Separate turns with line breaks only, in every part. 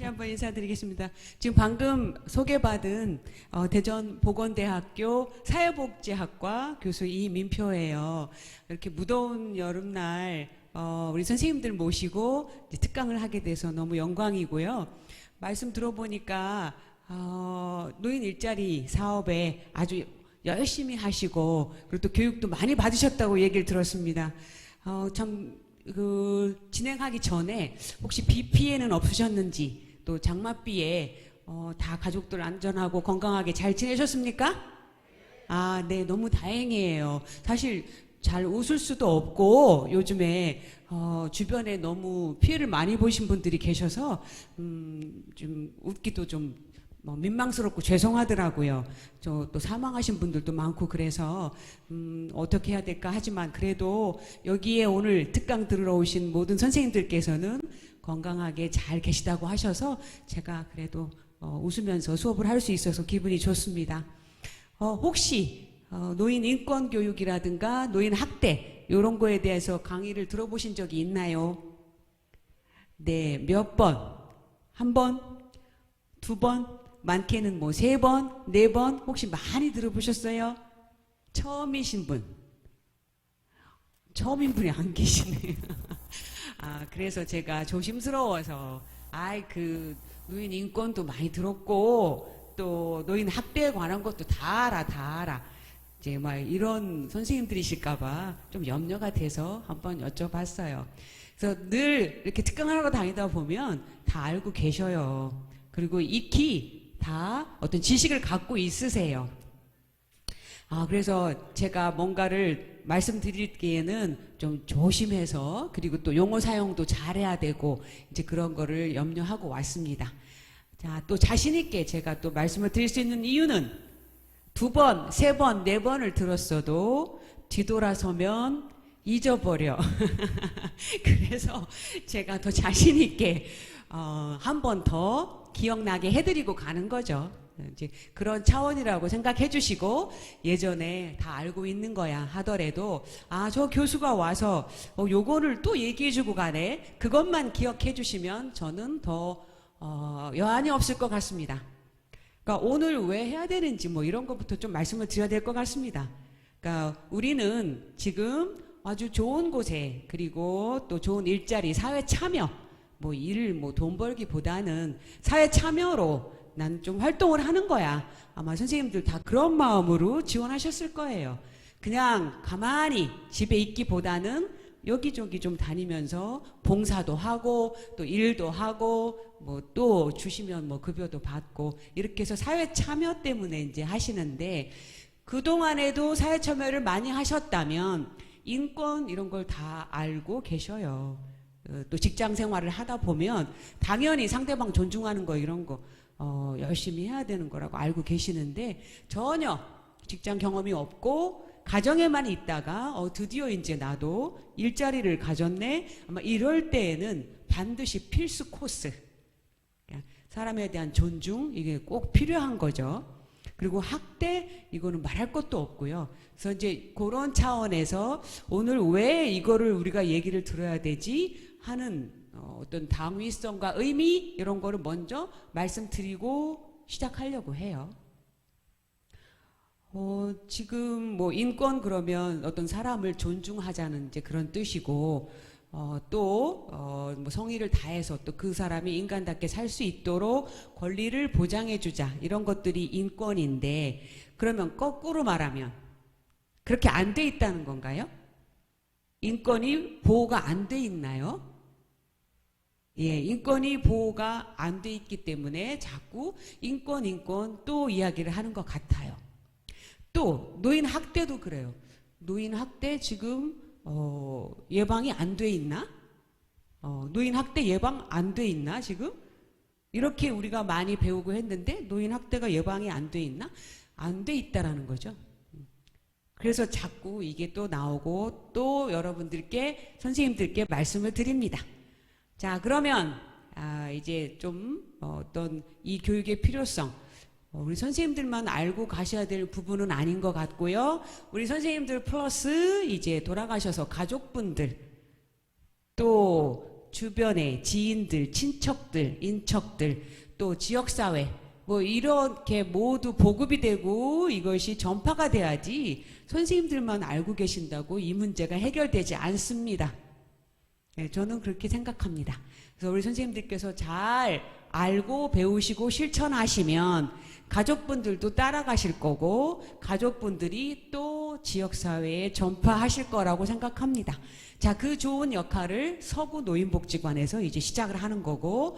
한번 인사드리겠습니다. 지금 방금 소개받은 대전보건대학교 사회복지학과 교수 이민표예요. 이렇게 무더운 여름날 우리 선생님들 모시고 이제 특강을 하게 돼서 너무 영광이고요. 말씀 들어보니까 노인 일자리 사업에 아주 열심히 하시고 그리고 또 교육도 많이 받으셨다고 얘기를 들었습니다. 진행하기 전에 혹시 비 피해는 없으셨는지, 또 장맛비에 다 가족들 안전하고 건강하게 잘 지내셨습니까? 아, 네, 너무 다행이에요. 사실 잘 웃을 수도 없고 요즘에 주변에 너무 피해를 많이 보신 분들이 계셔서 좀 웃기도 좀 민망스럽고 죄송하더라고요. 또 사망하신 분들도 많고 그래서 어떻게 해야 될까 하지만 그래도 여기에 오늘 특강 들으러 오신 모든 선생님들께서는 건강하게 잘 계시다고 하셔서 제가 그래도 웃으면서 수업을 할 수 있어서 기분이 좋습니다. 혹시 노인 인권 교육이라든가 노인 학대 이런 거에 대해서 강의를 들어보신 적이 있나요? 네, 몇 번? 한 번? 두 번? 많게는 뭐 3번, 4번 혹시 많이 들어보셨어요? 처음이신 분? 처음인 분이 안 계시네요. 그래서 제가 조심스러워서 노인 인권도 많이 들었고 또 노인 학대에 관한 것도 다 알아. 이제 막 이런 선생님들이실까봐 좀 염려가 돼서 한번 여쭤봤어요. 그래서 늘 이렇게 특강하러 다니다 보면 다 알고 계셔요. 그리고 익히 다 어떤 지식을 갖고 있으세요. 그래서 제가 뭔가를 말씀드리기에는 좀 조심해서 그리고 또 용어 사용도 잘해야 되고 이제 그런 거를 염려하고 왔습니다. 자, 또 자신있게 제가 또 말씀을 드릴 수 있는 이유는 2번, 3번, 4번을 들었어도 뒤돌아서면 잊어버려. 그래서 제가 더 자신있게 한 번 더 기억나게 해드리고 가는 거죠. 이제 그런 차원이라고 생각해 주시고 예전에 다 알고 있는 거야 하더라도 저 교수가 와서 요거를 또 얘기해 주고 가네. 그것만 기억해 주시면 저는 더 여한이 없을 것 같습니다. 그러니까 오늘 왜 해야 되는지 뭐 이런 것부터 좀 말씀을 드려야 될 것 같습니다. 그러니까 우리는 지금 아주 좋은 곳에 그리고 또 좋은 일자리, 사회 참여 돈 벌기보다는 사회 참여로 난 좀 활동을 하는 거야. 아마 선생님들 다 그런 마음으로 지원하셨을 거예요. 그냥 가만히 집에 있기보다는 여기저기 좀 다니면서 봉사도 하고 또 일도 하고 또 주시면 급여도 받고 이렇게 해서 사회 참여 때문에 이제 하시는데 그동안에도 사회 참여를 많이 하셨다면 인권 이런 걸 다 알고 계셔요. 또 직장 생활을 하다 보면 당연히 상대방 존중하는 거 이런 거 열심히 해야 되는 거라고 알고 계시는데 전혀 직장 경험이 없고 가정에만 있다가 드디어 이제 나도 일자리를 가졌네 아마 이럴 때에는 반드시 필수 코스 사람에 대한 존중 이게 꼭 필요한 거죠. 그리고 학대 이거는 말할 것도 없고요. 그래서 이제 그런 차원에서 오늘 왜 이거를 우리가 얘기를 들어야 되지 하는 어떤 당위성과 의미 이런 거를 먼저 말씀드리고 시작하려고 해요. 지금 인권 그러면 어떤 사람을 존중하자는 이제 그런 뜻이고 성의를 다해서 또 그 사람이 인간답게 살 수 있도록 권리를 보장해주자 이런 것들이 인권인데 그러면 거꾸로 말하면 그렇게 안 돼 있다는 건가요? 인권이 보호가 안 돼 있나요? 예, 인권이 보호가 안 돼 있기 때문에 자꾸 인권 또 이야기를 하는 것 같아요. 또 노인 학대도 그래요. 노인 학대 지금 예방이 안 돼 있나? 노인 학대 예방 안 돼 있나 지금? 이렇게 우리가 많이 배우고 했는데 노인 학대가 예방이 안 돼 있나? 안 돼 있다라는 거죠. 그래서 자꾸 이게 또 나오고 또 여러분들께 선생님들께 말씀을 드립니다. 자, 그러면 이제 좀 어떤 이 교육의 필요성 우리 선생님들만 알고 가셔야 될 부분은 아닌 것 같고요. 우리 선생님들 플러스 이제 돌아가셔서 가족분들 또 주변에 지인들, 친척들, 인척들, 또 지역사회, 뭐 이렇게 모두 보급이 되고 이것이 전파가 돼야지 선생님들만 알고 계신다고 이 문제가 해결되지 않습니다. 네, 저는 그렇게 생각합니다. 그래서 우리 선생님들께서 잘 알고 배우시고 실천하시면 가족분들도 따라가실 거고 가족분들이 또 지역사회에 전파하실 거라고 생각합니다. 자, 그 좋은 역할을 서구 노인복지관에서 이제 시작을 하는 거고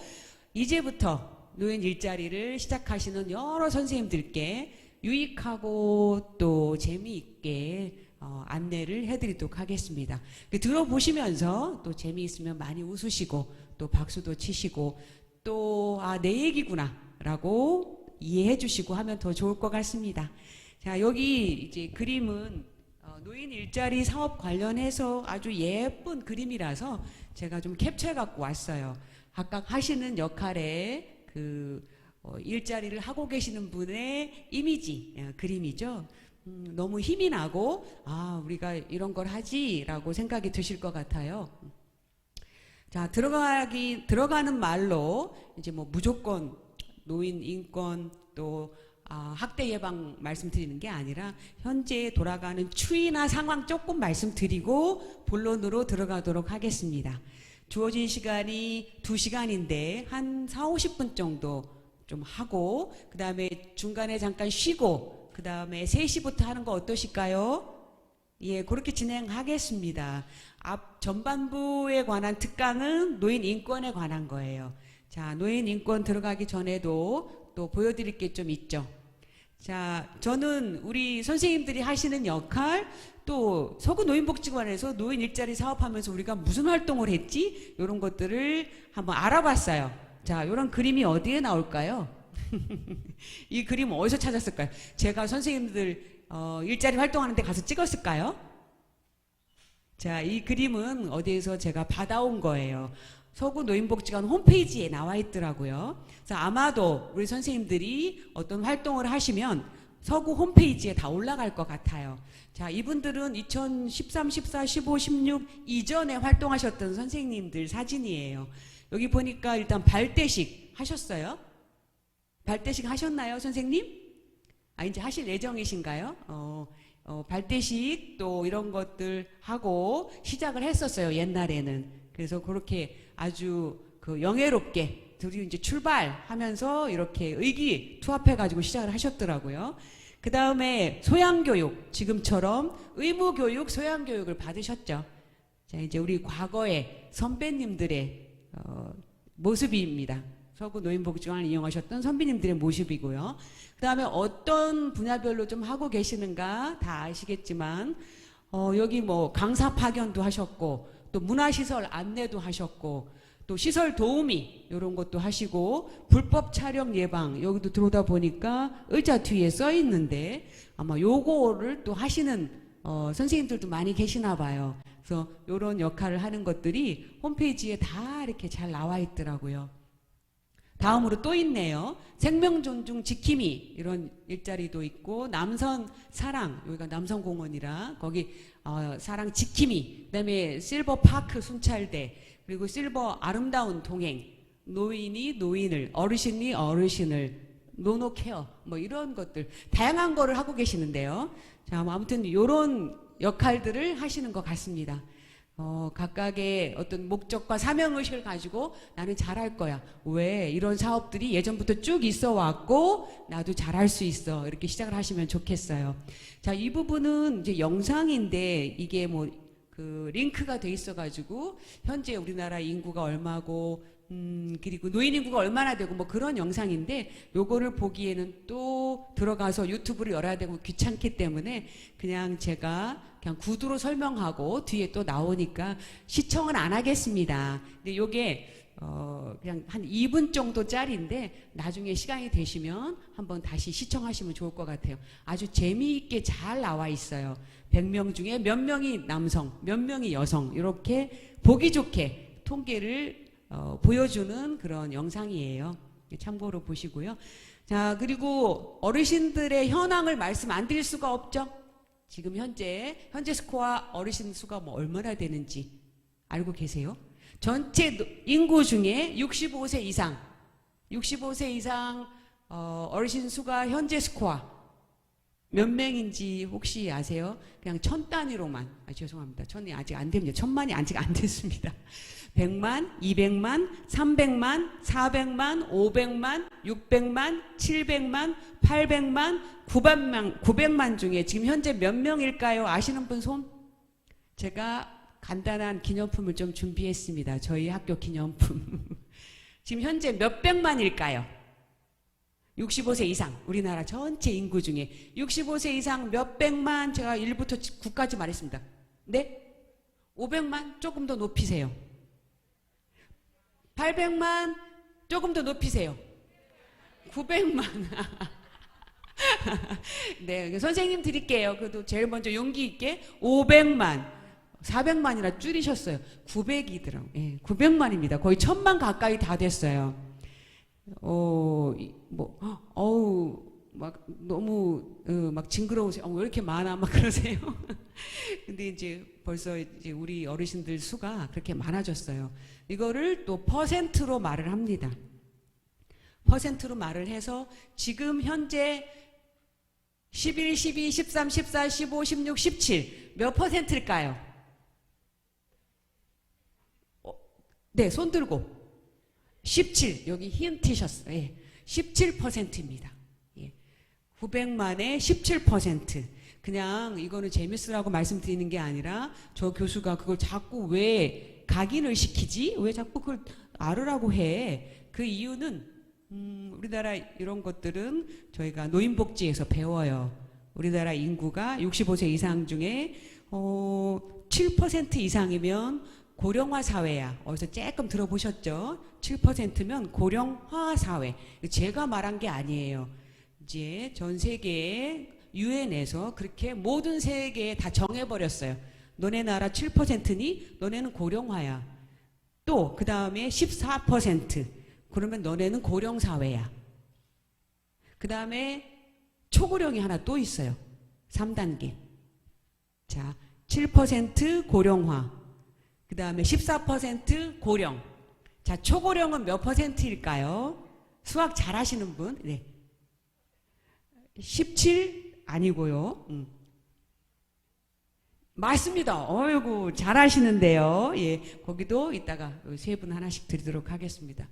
이제부터 노인 일자리를 시작하시는 여러 선생님들께 유익하고 또 재미있게 안내를 해드리도록 하겠습니다. 들어보시면서 또 재미있으면 많이 웃으시고 또 박수도 치시고 또 내 얘기구나 라고 이해해 주시고 하면 더 좋을 것 같습니다. 자, 여기 이제 그림은 노인 일자리 사업 관련해서 아주 예쁜 그림이라서 제가 좀 캡처해 갖고 왔어요. 각각 하시는 역할에 일자리를 하고 계시는 분의 이미지, 그림이죠. 너무 힘이 나고 우리가 이런 걸 하지라고 생각이 드실 것 같아요. 자, 들어가는 말로 이제 뭐 무조건 노인 인권 또 학대 예방 말씀드리는 게 아니라 현재 돌아가는 추이나 상황 조금 말씀드리고 본론으로 들어가도록 하겠습니다. 주어진 시간이 2시간인데 한 40-50분 정도 좀 하고 그 다음에 중간에 잠깐 쉬고 그 다음에 3시부터 하는 거 어떠실까요? 예, 그렇게 진행하겠습니다. 앞 전반부에 관한 특강은 노인 인권에 관한 거예요. 자, 노인 인권 들어가기 전에도 또 보여드릴 게 좀 있죠. 자, 저는 우리 선생님들이 하시는 역할 또 서구 노인복지관에서 노인 일자리 사업하면서 우리가 무슨 활동을 했지? 이런 것들을 한번 알아봤어요. 자, 이런 그림이 어디에 나올까요? 이 그림 어디서 찾았을까요? 제가 선생님들 일자리 활동하는 데 가서 찍었을까요? 자, 이 그림은 어디에서 제가 받아온 거예요. 서구 노인복지관 홈페이지에 나와 있더라고요. 그래서 아마도 우리 선생님들이 어떤 활동을 하시면 서구 홈페이지에 다 올라갈 것 같아요. 자, 이분들은 2013, 14, 15, 16 이전에 활동하셨던 선생님들 사진이에요. 여기 보니까 일단 발대식 하셨어요? 발대식 하셨나요, 선생님? 이제 하실 예정이신가요? 발대식 또 이런 것들 하고 시작을 했었어요, 옛날에는. 그래서 그렇게 아주 영예롭게 둘이 이제 출발하면서 이렇게 의기투합해가지고 시작을 하셨더라고요. 그 다음에 소양교육, 지금처럼 의무교육, 소양교육을 받으셨죠. 자, 이제 우리 과거의 선배님들의 모습입니다. 서구 노인복지관을 이용하셨던 선배님들의 모습이고요. 그 다음에 어떤 분야별로 좀 하고 계시는가 다 아시겠지만 여기 뭐 강사 파견도 하셨고 또 문화시설 안내도 하셨고 또 시설 도우미 이런 것도 하시고 불법 촬영 예방 여기도 들어오다 보니까 의자 뒤에 써 있는데 아마 요거를 또 하시는 선생님들도 많이 계시나 봐요. 그래서 이런 역할을 하는 것들이 홈페이지에 다 이렇게 잘 나와 있더라고요. 다음으로 또 있네요. 생명 존중 지킴이 이런 일자리도 있고 남선 사랑 여기가 남선공원이라 거기 사랑 지킴이 그다음에 실버 파크 순찰대 그리고 실버 아름다운 동행 노인이 노인을 어르신이 어르신을 노노 케어 뭐 이런 것들 다양한 거를 하고 계시는데요. 자, 아무튼 이런 역할들을 하시는 것 같습니다. 각각의 어떤 목적과 사명의식을 가지고 나는 잘할 거야. 왜? 이런 사업들이 예전부터 쭉 있어 왔고 나도 잘할 수 있어. 이렇게 시작을 하시면 좋겠어요. 자, 이 부분은 이제 영상인데 이게 뭐 링크가 돼 있어 가지고 현재 우리나라 인구가 얼마고 그리고 노인 인구가 얼마나 되고 뭐 그런 영상인데 요거를 보기에는 또 들어가서 유튜브를 열어야 되고 귀찮기 때문에 그냥 제가 그냥 구두로 설명하고 뒤에 또 나오니까 시청은 안 하겠습니다. 근데 요게 그냥 한 2분 정도 짜리인데 나중에 시간이 되시면 한번 다시 시청하시면 좋을 것 같아요. 아주 재미있게 잘 나와 있어요. 100명 중에 몇 명이 남성, 몇 명이 여성 이렇게 보기 좋게 통계를 보여주는 그런 영상이에요. 참고로 보시고요. 자, 그리고 어르신들의 현황을 말씀 안 드릴 수가 없죠. 지금 현재 스코어 어르신 수가 뭐 얼마나 되는지 알고 계세요? 전체 인구 중에 65세 이상, 65세 이상 어르신 수가 현재 스코어 몇 명인지 혹시 아세요? 그냥 천 단위로만. 죄송합니다. 천이 아직 안 됩니다. 천만이 아직 안 됐습니다. 100만, 200만, 300만, 400만, 500만, 600만, 700만, 800만, 900만 중에 지금 현재 몇 명일까요? 아시는 분 손? 제가 간단한 기념품을 좀 준비했습니다. 저희 학교 기념품. 지금 현재 몇 백만일까요? 65세 이상, 우리나라 전체 인구 중에 65세 이상 몇 백만, 제가 1부터 9까지 말했습니다. 네? 500만? 조금 더 높이세요. 800만? 조금 더 높이세요. 900만. 네, 선생님 드릴게요. 그래도 제일 먼저 용기 있게 500만. 400만이나 줄이셨어요. 900이더라고요. 예, 900만입니다. 거의 1000만 가까이 다 됐어요. 막 너무 막 징그러우세요. 왜 이렇게 많아? 막 그러세요. 근데 이제 벌써 이제 우리 어르신들 수가 그렇게 많아졌어요. 이거를 또 퍼센트로 말을 합니다. 퍼센트로 말을 해서 지금 현재 11, 12, 13, 14, 15, 16, 17 몇 퍼센트일까요? 네, 손 들고 17, 여기 힌트셨어요. 예, 17%입니다. 예, 900만에 17%. 그냥 이거는 재밌으라고 말씀드리는 게 아니라 저 교수가 그걸 자꾸 왜 각인을 시키지? 왜 자꾸 그걸 알으라고 해? 그 이유는 우리나라 이런 것들은 저희가 노인복지에서 배워요. 우리나라 인구가 65세 이상 중에 7% 이상이면 고령화 사회야. 어디서 조금 들어보셨죠? 7%면 고령화 사회. 제가 말한 게 아니에요. 이제 전 세계에 유엔에서 그렇게 모든 세계에 다 정해버렸어요. 너네 나라 7%니 너네는 고령화야. 또 그 다음에 14%. 그러면 너네는 고령사회야. 그 다음에 초고령이 하나 또 있어요. 3단계. 자, 7% 고령화. 그 다음에 14% 고령. 자, 초고령은 몇 퍼센트일까요? 수학 잘하시는 분? 네. 17 아니고요. 맞습니다. 어이구, 잘하시는데요. 예, 거기도 이따가 세 분 하나씩 드리도록 하겠습니다.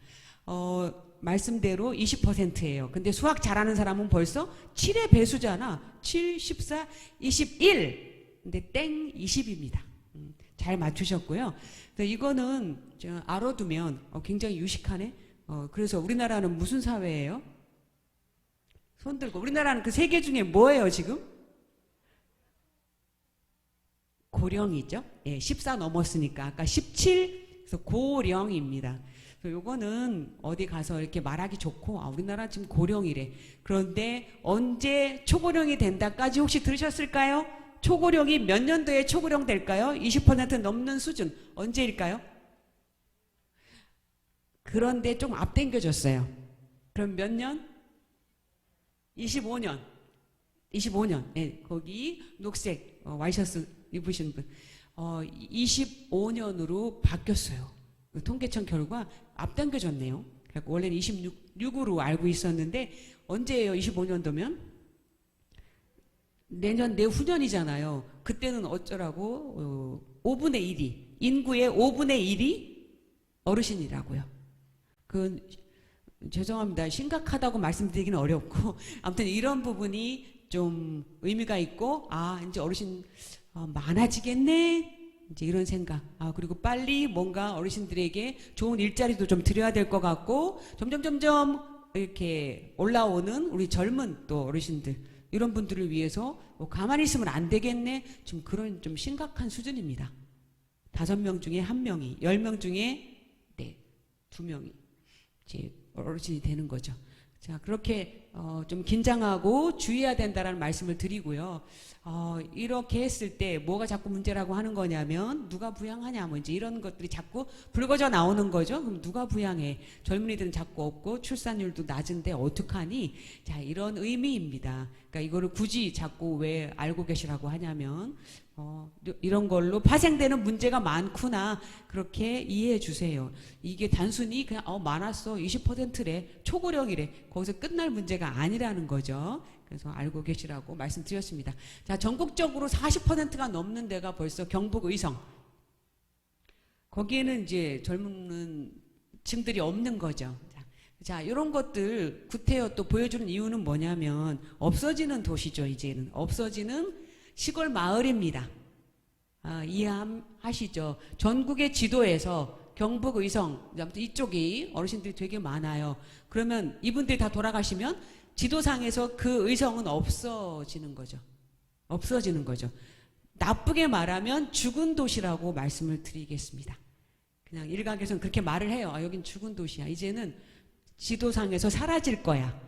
말씀대로 20%예요. 근데 수학 잘하는 사람은 벌써 7의 배수잖아. 7, 14, 21. 근데 땡 20입니다. 잘 맞추셨고요. 이거는 알아두면 굉장히 유식하네. 그래서 우리나라는 무슨 사회예요? 손 들고. 우리나라는 그 세 개 중에 뭐예요 지금? 고령이죠. 예, 14 넘었으니까 아까 17, 그래서 고령입니다. 요거는 어디 가서 이렇게 말하기 좋고, 우리나라 지금 고령이래. 그런데 언제 초고령이 된다까지 혹시 들으셨을까요? 초고령이 몇 년도에 초고령 될까요? 20% 넘는 수준. 언제일까요? 그런데 좀 앞당겨졌어요. 그럼 몇 년? 25년. 25년. 네, 거기 녹색 와이셔츠 입으신 분. 25년으로 바뀌었어요. 통계청 결과 앞당겨졌네요. 원래는 26으로 알고 있었는데 언제예요? 25년도면? 내년 내후년이잖아요. 그때는 어쩌라고 5분의 1이 인구의 5분의 1이 어르신이라고요. 죄송합니다. 심각하다고 말씀드리기는 어렵고 아무튼 이런 부분이 좀 의미가 있고 이제 어르신 많아지겠네. 이제 이런 생각. 그리고 빨리 뭔가 어르신들에게 좋은 일자리도 좀 드려야 될 것 같고 점점 이렇게 올라오는 우리 젊은 또 어르신들 이런 분들을 위해서 가만히 있으면 안 되겠네. 지금 그런 좀 심각한 수준입니다. 5명 중에 1명이, 10명 중에 2명이 이제 어르신이 되는 거죠. 자, 그렇게 좀 긴장하고 주의해야 된다라는 말씀을 드리고요. 이렇게 했을 때 뭐가 자꾸 문제라고 하는 거냐면 누가 부양하냐 뭐 이제 이런 것들이 자꾸 불거져 나오는 거죠. 그럼 누가 부양해? 젊은이들은 자꾸 없고 출산율도 낮은데 어떡하니? 자, 이런 의미입니다. 그러니까 그러니까 이거를 굳이 자꾸 왜 알고 계시라고 하냐면 이런 걸로 파생되는 문제가 많구나 그렇게 이해해 주세요. 이게 단순히 그냥 많았어 20%래 초고령이래 거기서 끝날 문제가 아니라는 거죠. 그래서 알고 계시라고 말씀드렸습니다. 자, 전국적으로 40%가 넘는 데가 벌써 경북 의성. 거기에는 이제 젊은 층들이 없는 거죠. 자, 이런 것들 구태여 또 보여주는 이유는 뭐냐면 없어지는 도시죠. 이제는 없어지는 시골 마을입니다. 이해하시죠? 전국의 지도에서 경북 의성 이쪽이 어르신들이 되게 많아요. 그러면 이분들이 다 돌아가시면 지도상에서 그 의성은 없어지는 거죠. 없어지는 거죠. 나쁘게 말하면 죽은 도시라고 말씀을 드리겠습니다. 그냥 일각에서는 그렇게 말을 해요. 여긴 죽은 도시야. 이제는 지도상에서 사라질 거야.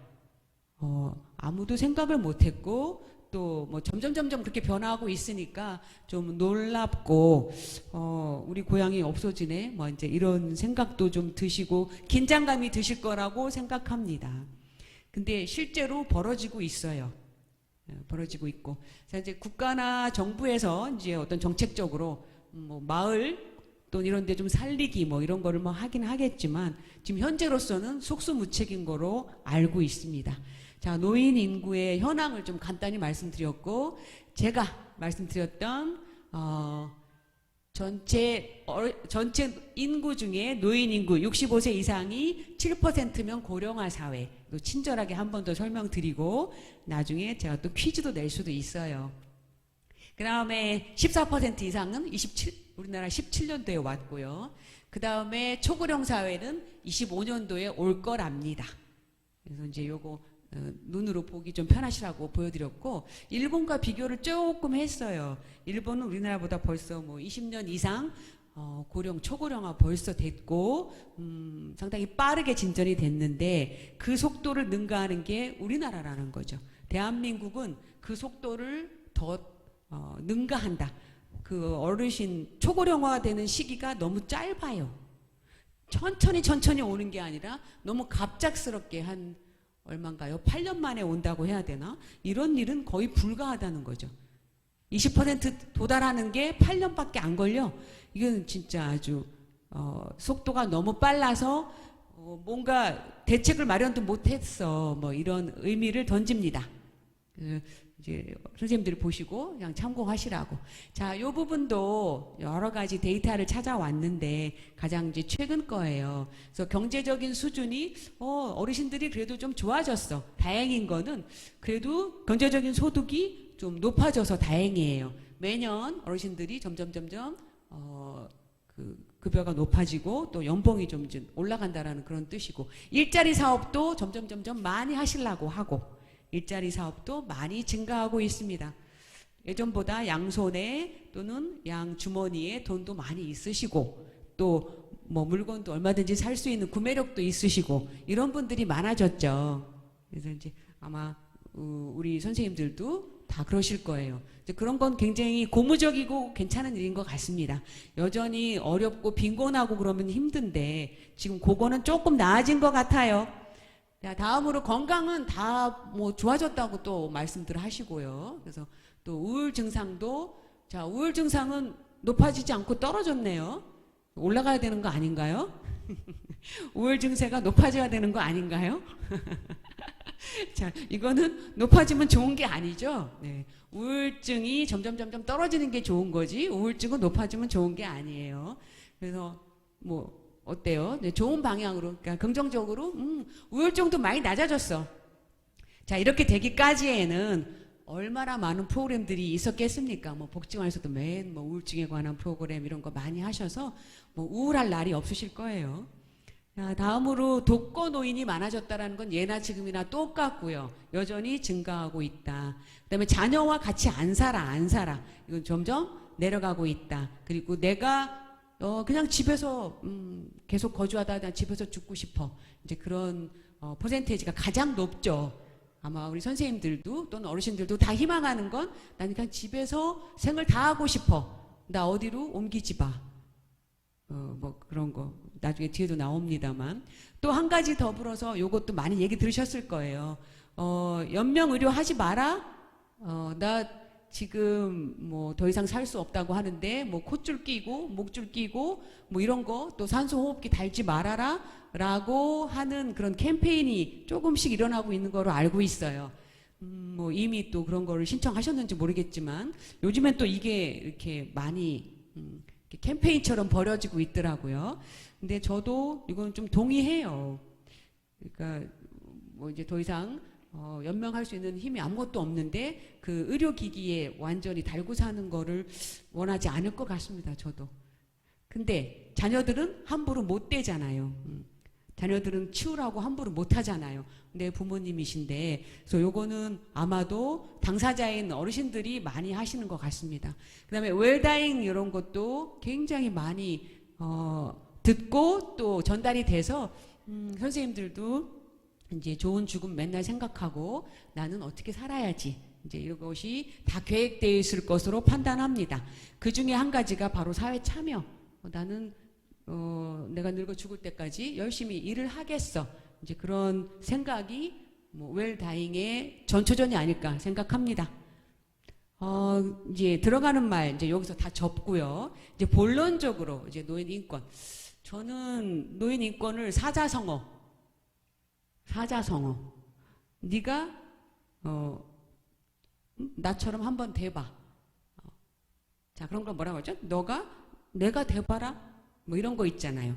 아무도 생각을 못했고 또 뭐 점점 그렇게 변화하고 있으니까 좀 놀랍고 우리 고향이 없어지네. 뭐 이제 이런 생각도 좀 드시고 긴장감이 드실 거라고 생각합니다. 근데 실제로 벌어지고 있어요. 벌어지고 있고. 자, 이제 국가나 정부에서 이제 어떤 정책적으로 뭐 마을 또 이런 데 좀 살리기 뭐 이런 거를 뭐 하긴 하겠지만 지금 현재로서는 속수무책인 거로 알고 있습니다. 자, 노인 인구의 현황을 좀 간단히 말씀드렸고 제가 말씀드렸던 전체 인구 중에 노인 인구 65세 이상이 7%면 고령화 사회. 또 친절하게 한 번 더 설명드리고 나중에 제가 또 퀴즈도 낼 수도 있어요. 그 다음에 14% 이상은 우리나라 17년도에 왔고요. 그 다음에 초고령 사회는 25년도에 올 거랍니다. 그래서 이제 요거 눈으로 보기 좀 편하시라고 보여드렸고 일본과 비교를 조금 했어요. 일본은 우리나라보다 벌써 뭐 20년 이상 고령 초고령화 벌써 됐고 상당히 빠르게 진전이 됐는데 그 속도를 능가하는 게 우리나라라는 거죠. 대한민국은 그 속도를 더 능가한다. 그 어르신 초고령화가 되는 시기가 너무 짧아요. 천천히 오는 게 아니라 너무 갑작스럽게 한 얼마인가요? 8년 만에 온다고 해야 되나? 이런 일은 거의 불가하다는 거죠. 20% 도달하는 게 8년밖에 안 걸려. 이건 진짜 아주 속도가 너무 빨라서 뭔가 대책을 마련도 못했어. 뭐 이런 의미를 던집니다. 이제 선생님들이 보시고 그냥 참고하시라고. 자, 이 부분도 여러 가지 데이터를 찾아왔는데 가장 이제 최근 거예요. 그래서 경제적인 수준이 어르신들이 그래도 좀 좋아졌어. 다행인 거는 그래도 경제적인 소득이 좀 높아져서 다행이에요. 매년 어르신들이 점점 그 급여가 높아지고 또 연봉이 좀 올라간다라는 그런 뜻이고 일자리 사업도 점점 많이 하시려고 하고. 일자리 사업도 많이 증가하고 있습니다. 예전보다 양손에 또는 양주머니에 돈도 많이 있으시고 또 뭐 물건도 얼마든지 살 수 있는 구매력도 있으시고 이런 분들이 많아졌죠. 그래서 이제 아마 우리 선생님들도 다 그러실 거예요. 이제 그런 건 굉장히 고무적이고 괜찮은 일인 것 같습니다. 여전히 어렵고 빈곤하고 그러면 힘든데 지금 그거는 조금 나아진 것 같아요. 자, 다음으로 건강은 다 뭐 좋아졌다고 또 말씀들 하시고요. 그래서 또 우울 증상도 자, 우울 증상은 높아지지 않고 떨어졌네요. 올라가야 되는 거 아닌가요? 우울 증세가 높아져야 되는 거 아닌가요? 자, 이거는 높아지면 좋은 게 아니죠. 네. 우울증이 점점 떨어지는 게 좋은 거지 우울증은 높아지면 좋은 게 아니에요. 그래서 뭐 어때요? 네, 좋은 방향으로, 그러니까 긍정적으로 우울증도 많이 낮아졌어. 자, 이렇게 되기까지에는 얼마나 많은 프로그램들이 있었겠습니까? 뭐 복지관에서도 맨 뭐 우울증에 관한 프로그램 이런 거 많이 하셔서 뭐 우울할 날이 없으실 거예요. 자, 다음으로 독거 노인이 많아졌다라는 건 예나 지금이나 똑같고요. 여전히 증가하고 있다. 그다음에 자녀와 같이 안 살아. 이건 점점 내려가고 있다. 그리고 내가 그냥 집에서 계속 거주하다 난 집에서 죽고 싶어. 이제 그런 퍼센테이지가 가장 높죠. 아마 우리 선생님들도 또는 어르신들도 다 희망하는 건 난 그냥 집에서 생을 다 하고 싶어. 나 어디로 옮기지 마. 뭐 그런 거 나중에 뒤에도 나옵니다만 또 한 가지 더불어서 요것도 많이 얘기 들으셨을 거예요. 연명 의료 하지 마라. 나 지금 뭐 더 이상 살 수 없다고 하는데 뭐 콧줄 끼고 목줄 끼고 뭐 이런 거 또 산소 호흡기 달지 말아라 라고 하는 그런 캠페인이 조금씩 일어나고 있는 거로 알고 있어요. 뭐 이미 또 그런 거를 신청하셨는지 모르겠지만 요즘엔 또 이게 이렇게 많이 이렇게 캠페인처럼 벌어지고 있더라고요. 근데 저도 이건 좀 동의해요. 그러니까 뭐 이제 더 이상 연명할 수 있는 힘이 아무것도 없는데 그 의료기기에 완전히 달고 사는 거를 원하지 않을 것 같습니다. 저도. 근데 자녀들은 함부로 못 대잖아요. 자녀들은 치우라고 함부로 못 하잖아요. 내 부모님이신데. 그래서 요거는 아마도 당사자인 어르신들이 많이 하시는 것 같습니다. 그 다음에 웰다잉 이런 것도 굉장히 많이 듣고 또 전달이 돼서 선생님들도 이제 좋은 죽음 맨날 생각하고 나는 어떻게 살아야지 이제 이것이 다 계획되어 있을 것으로 판단합니다. 그 중에 한 가지가 바로 사회 참여. 나는 내가 늙어 죽을 때까지 열심히 일을 하겠어. 이제 그런 생각이 뭐 웰다잉의 전초전이 아닐까 생각합니다. 이제 들어가는 말 이제 여기서 다 접고요. 이제 본론적으로 이제 노인 인권. 저는 노인 인권을 사자성어. 네가 나처럼 한번 대봐. 자, 그런 거 뭐라고 하죠? 내가 대봐라. 뭐 이런 거 있잖아요.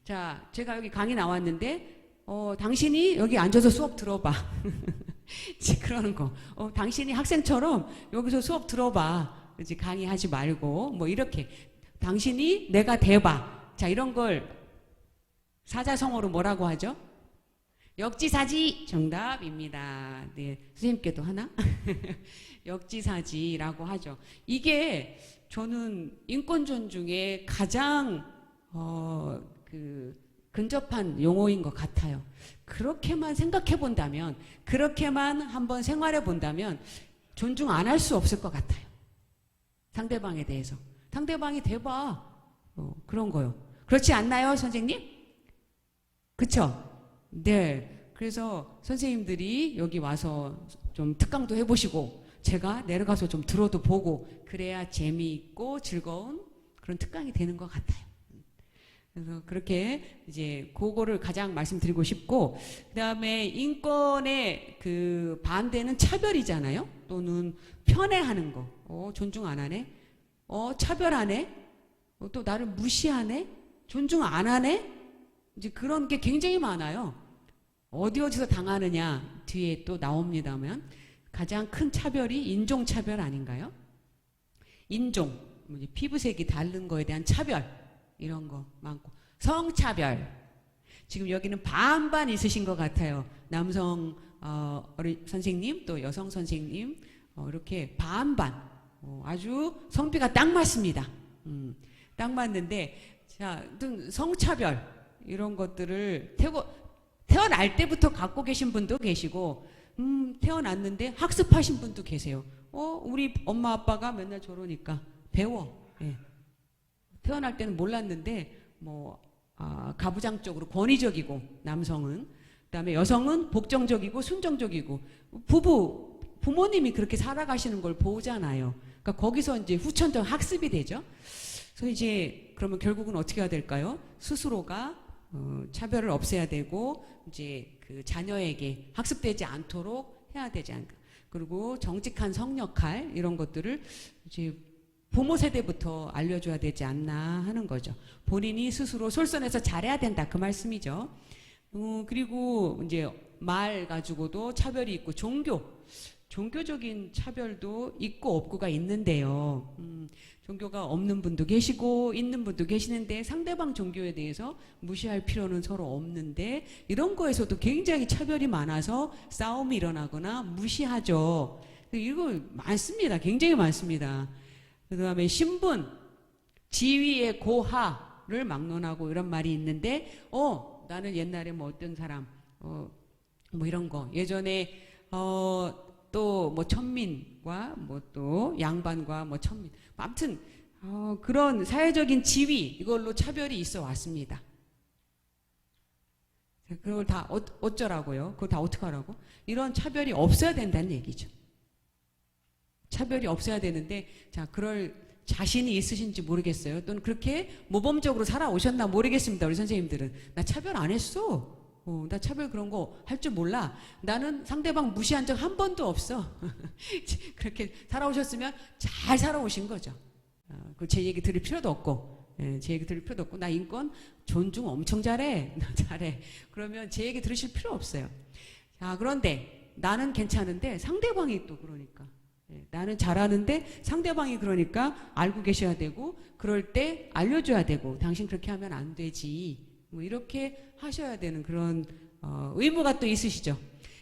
자, 제가 여기 강의 나왔는데 당신이 여기 앉아서 수업 들어봐. 그러는 거. 당신이 학생처럼 여기서 수업 들어봐. 이제 강의하지 말고 뭐 이렇게 당신이 내가 대봐. 자, 이런 걸 사자성어로 뭐라고 하죠? 역지사지 정답입니다. 네, 선생님께도 하나? 역지사지라고 하죠. 이게 저는 인권 존중에 가장 근접한 용어인 것 같아요. 그렇게만 생각해 본다면, 그렇게만 한번 생활해 본다면 존중 안 할 수 없을 것 같아요. 상대방에 대해서. 상대방이 대봐. 그런 거요. 그렇지 않나요, 선생님? 그쵸? 네. 그래서 선생님들이 여기 와서 좀 특강도 해보시고 제가 내려가서 좀 들어도 보고 그래야 재미있고 즐거운 그런 특강이 되는 것 같아요. 그래서 그렇게 이제 그거를 가장 말씀드리고 싶고, 그 다음에 인권의 그 반대는 차별이잖아요. 또는 편애하는 거. 존중 안 하네. 차별하네. 또 나를 무시하네. 존중 안 하네. 이제 그런 게 굉장히 많아요. 어디서 당하느냐 뒤에 또 나옵니다만 가장 큰 차별이 인종차별 아닌가요? 인종, 피부색이 다른 거에 대한 차별 이런 거 많고, 성차별 지금 여기는 반반 있으신 것 같아요. 남성 선생님 또 여성 선생님 이렇게 반반 아주 성비가 딱 맞습니다. 딱 맞는데 자, 성차별 이런 것들을 태어날 때부터 갖고 계신 분도 계시고 태어났는데 학습하신 분도 계세요. 우리 엄마 아빠가 맨날 저러니까 배워. 예. 태어날 때는 몰랐는데 가부장적으로 권위적이고 남성은, 그다음에 여성은 복정적이고 순정적이고 부모님이 그렇게 살아가시는 걸 보잖아요. 그러니까 거기서 이제 후천적 학습이 되죠. 그래서 이제 그러면 결국은 어떻게 해야 될까요? 스스로가 차별을 없애야 되고 이제 그 자녀에게 학습되지 않도록 해야 되지 않을까. 그리고 정직한 성역할 이런 것들을 이제 부모 세대부터 알려줘야 되지 않나 하는 거죠. 본인이 스스로 솔선해서 잘해야 된다 그 말씀이죠. 그리고 이제 말 가지고도 차별이 있고 종교적인 차별도 있고 없고가 있는데요. 종교가 없는 분도 계시고 있는 분도 계시는데 상대방 종교에 대해서 무시할 필요는 서로 없는데 이런 거에서도 굉장히 차별이 많아서 싸움이 일어나거나 무시하죠. 이거 많습니다. 굉장히 많습니다. 그 다음에 신분, 지위의 고하를 막론하고 이런 말이 있는데 나는 옛날에 뭐 어떤 사람 뭐 이런 거 예전에 또 뭐 천민과 뭐 또 양반과 뭐 천민 아무튼 그런 사회적인 지위 이걸로 차별이 있어 왔습니다. 그걸 다 어쩌라고요? 그걸 다 어떻게 하라고? 이런 차별이 없어야 된다는 얘기죠. 차별이 없어야 되는데, 자, 그럴 자신이 있으신지 모르겠어요. 또는 그렇게 모범적으로 살아오셨나 모르겠습니다. 우리 선생님들은. 나 차별 안 했어. 나 차별 그런 거 할 줄 몰라. 나는 상대방 무시한 적 한 번도 없어. 그렇게 살아오셨으면 잘 살아오신 거죠. 제 얘기 들을 필요도 없고. 제 얘기 들을 필요도 없고, 나 인권 존중 엄청 잘해. 나 잘해. 그러면 제 얘기 들으실 필요 없어요. 자, 그런데 나는 괜찮은데 상대방이 또 그러니까. 나는 잘하는데 상대방이 그러니까 알고 계셔야 되고, 그럴 때 알려줘야 되고, 당신 그렇게 하면 안 되지. 뭐 이렇게 하셔야 되는 그런 의무가 또 있으시죠.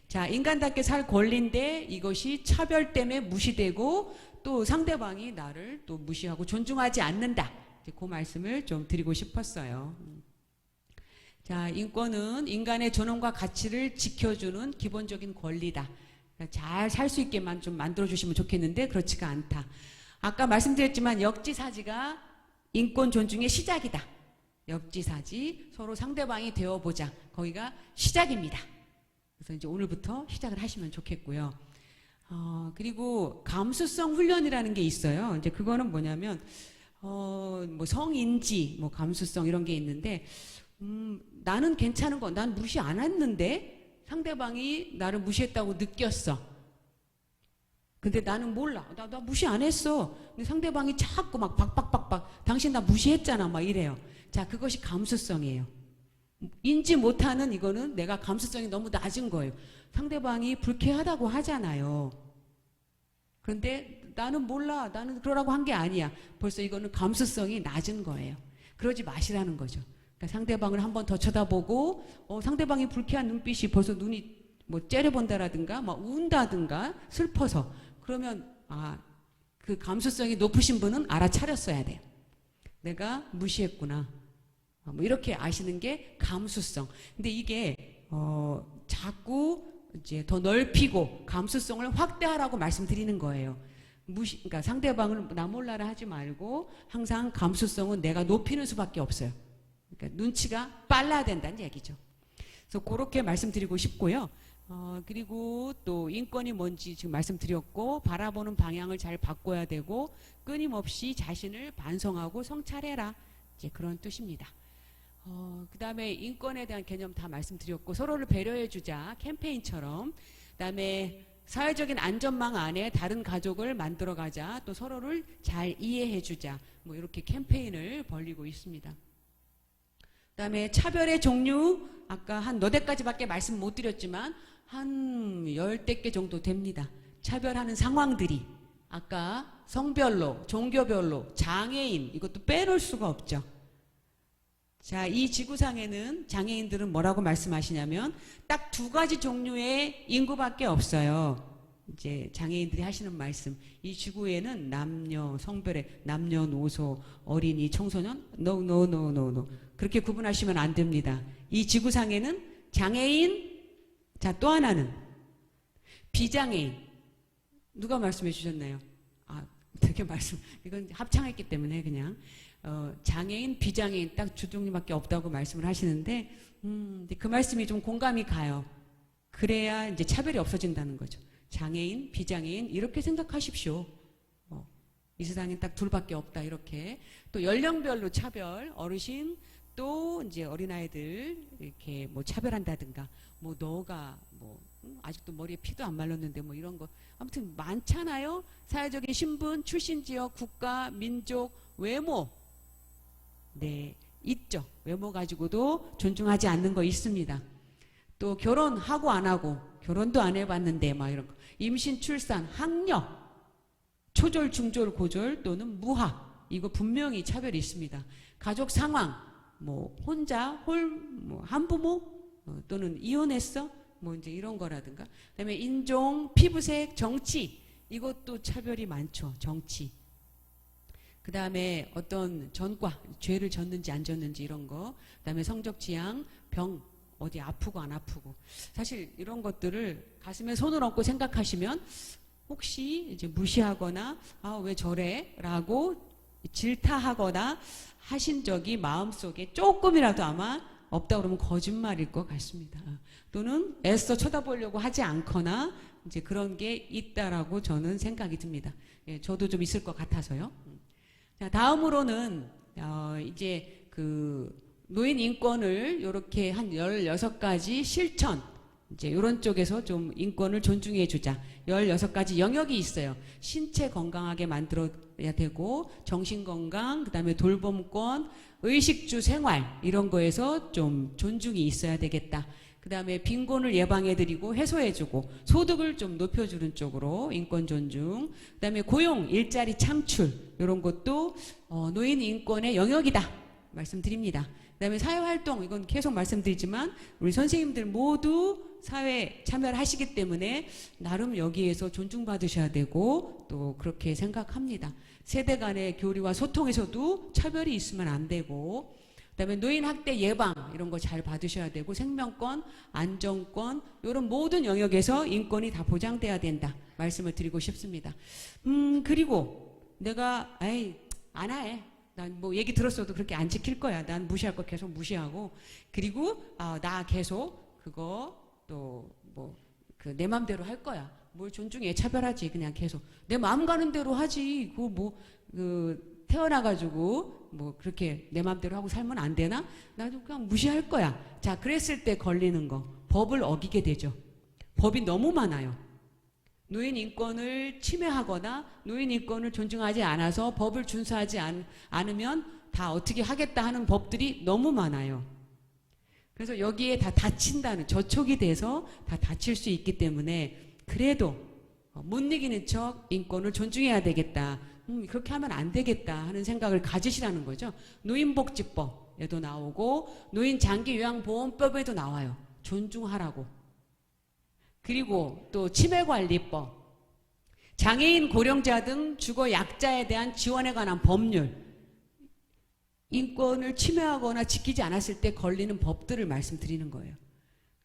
자, 인간답게 살 권리인데 이것이 차별 때문에 무시되고 또 상대방이 나를 또 무시하고 존중하지 않는다. 그 말씀을 좀 드리고 싶었어요. 자, 인권은 인간의 존엄과 가치를 지켜주는 기본적인 권리다. 잘 살 수 있게만 좀 만들어주시면 좋겠는데 그렇지가 않다. 아까 말씀드렸지만 역지사지가 인권 존중의 시작이다. 역지사지, 서로 상대방이 되어보자. 거기가 시작입니다. 그래서 이제 오늘부터 시작을 하시면 좋겠고요. 그리고 감수성 훈련이라는 게 있어요. 이제 그거는 뭐냐면 뭐 성인지, 뭐 감수성 이런 게 있는데, 나는 괜찮은 거, 난 무시 안 했는데 상대방이 나를 무시했다고 느꼈어. 근데 나는 몰라. 나 무시 안 했어. 근데 상대방이 자꾸 막 박박박박, 당신 나 무시했잖아, 막 이래요. 자, 그것이 감수성이에요. 인지 못하는 이거는 내가 감수성이 너무 낮은 거예요. 상대방이 불쾌하다고 하잖아요. 그런데 나는 몰라. 나는 그러라고 한 게 아니야. 벌써 이거는 감수성이 낮은 거예요. 그러지 마시라는 거죠. 그러니까 상대방을 한 번 더 쳐다보고, 상대방이 불쾌한 눈빛이 벌써 눈이 뭐 째려본다라든가, 막 운다든가, 슬퍼서. 그러면, 그 감수성이 높으신 분은 알아차렸어야 돼요. 내가 무시했구나. 뭐 이렇게 아시는 게 감수성. 근데 이게, 자꾸 이제 더 넓히고 감수성을 확대하라고 말씀드리는 거예요. 그러니까 상대방을 나 몰라라 하지 말고 항상 감수성은 내가 높이는 수밖에 없어요. 그러니까 눈치가 빨라야 된다는 얘기죠. 그래서 그렇게 말씀드리고 싶고요. 그리고 또 인권이 뭔지 지금 말씀드렸고, 바라보는 방향을 잘 바꿔야 되고, 끊임없이 자신을 반성하고 성찰해라. 이제 그런 뜻입니다. 그 다음에 인권에 대한 개념 다 말씀드렸고, 서로를 배려해주자 캠페인처럼, 그 다음에 사회적인 안전망 안에 다른 가족을 만들어가자, 또 서로를 잘 이해해주자, 뭐 이렇게 캠페인을 벌이고 있습니다. 그 다음에 차별의 종류, 아까 한 너댓 가지밖에 말씀 못 드렸지만 한 10대 개 정도 됩니다. 차별하는 상황들이 아까 성별로, 종교별로, 장애인, 이것도 빼놓을 수가 없죠. 자, 이 지구상에는 장애인들은 뭐라고 말씀하시냐면 딱 2가지 종류의 인구밖에 없어요. 이제 장애인들이 하시는 말씀, 이 지구에는 남녀, 성별에 남녀노소, 어린이, 청소년, no. 그렇게 구분하시면 안 됩니다. 이 지구상에는 장애인, 자, 또 하나는 비장애인. 누가 말씀해 주셨나요? 이렇게 이건 합창했기 때문에 그냥 장애인, 비장애인 딱 두 종류밖에 없다고 말씀을 하시는데, 그 말씀이 좀 공감이 가요. 그래야 이제 차별이 없어진다는 거죠. 장애인, 비장애인 이렇게 생각하십시오. 이 세상엔 딱 둘밖에 없다 이렇게. 또 연령별로 차별, 어르신 또 이제 어린아이들 이렇게 뭐 차별한다든가, 뭐 너가 뭐 아직도 머리에 피도 안 말랐는데 뭐 이런 거 아무튼 많잖아요. 사회적인 신분, 출신 지역, 국가, 민족, 외모. 네, 있죠. 외모 가지고도 존중하지 않는 거 있습니다. 또 결혼하고 안 하고, 결혼도 안 해봤는데 막 이런 거. 임신, 출산, 학력, 초졸, 중졸, 고졸 또는 무학, 이거 분명히 차별이 있습니다. 가족 상황, 뭐 혼자, 뭐 한부모 또는 이혼했어, 뭐 이제 이런 거라든가. 그다음에 인종, 피부색, 정치, 이것도 차별이 많죠. 정치. 그 다음에 어떤 전과, 죄를 졌는지 안 졌는지 이런 거. 그 다음에 성적 지향, 병, 어디 아프고 안 아프고. 사실 이런 것들을 가슴에 손을 얹고 생각하시면 혹시 이제 무시하거나 왜 저래? 라고 질타하거나 하신 적이 마음속에 조금이라도 아마 없다 그러면 거짓말일 것 같습니다. 또는 애써 쳐다보려고 하지 않거나 이제 그런 게 있다라고 저는 생각이 듭니다. 예, 저도 좀 있을 것 같아서요. 자, 다음으로는 이제 그 노인 인권을 이렇게 한 16가지 실천, 이제 이런 쪽에서 좀 인권을 존중해 주자. 16가지 영역이 있어요. 신체 건강하게 만들어야 되고, 정신 건강, 그다음에 돌봄권, 의식주 생활 이런 거에서 좀 존중이 있어야 되겠다. 그다음에 빈곤을 예방해 드리고 해소해 주고 소득을 좀 높여 주는 쪽으로 인권 존중. 그다음에 고용, 일자리 창출 이런 것도 노인 인권의 영역이다. 말씀드립니다. 그다음에 사회활동, 이건 계속 말씀드리지만 우리 선생님들 모두 사회 참여를 하시기 때문에 나름 여기에서 존중받으셔야 되고 또 그렇게 생각합니다. 세대 간의 교류와 소통에서도 차별이 있으면 안 되고, 그다음에 노인 학대 예방 이런 거 잘 받으셔야 되고, 생명권, 안정권 이런 모든 영역에서 인권이 다 보장돼야 된다 말씀을 드리고 싶습니다. 그리고 내가 안 해. 난 뭐 얘기 들었어도 그렇게 안 지킬 거야. 난 무시할 거 계속 무시하고, 그리고 나 계속 그거 또 뭐 그 내 맘대로 할 거야. 뭘 존중해. 차별하지. 그냥 계속 내 마음 가는 대로 하지. 그거 뭐 태어나가지고 뭐 그렇게 내 맘대로 하고 살면 안 되나? 나도 그냥 무시할 거야. 자, 그랬을 때 걸리는 거, 법을 어기게 되죠. 법이 너무 많아요. 노인 인권을 침해하거나 노인 인권을 존중하지 않아서 법을 준수하지 않으면 다 어떻게 하겠다 하는 법들이 너무 많아요. 그래서 여기에 다 다친다는, 저촉이 돼서 다 다칠 수 있기 때문에 그래도 못 이기는 척 인권을 존중해야 되겠다. 그렇게 하면 안 되겠다 하는 생각을 가지시라는 거죠. 노인복지법에도 나오고 노인장기요양보험법에도 나와요. 존중하라고. 그리고 또 치매관리법, 장애인, 고령자 등 주거 약자에 대한 지원에 관한 법률, 인권을 침해하거나 지키지 않았을 때 걸리는 법들을 말씀드리는 거예요.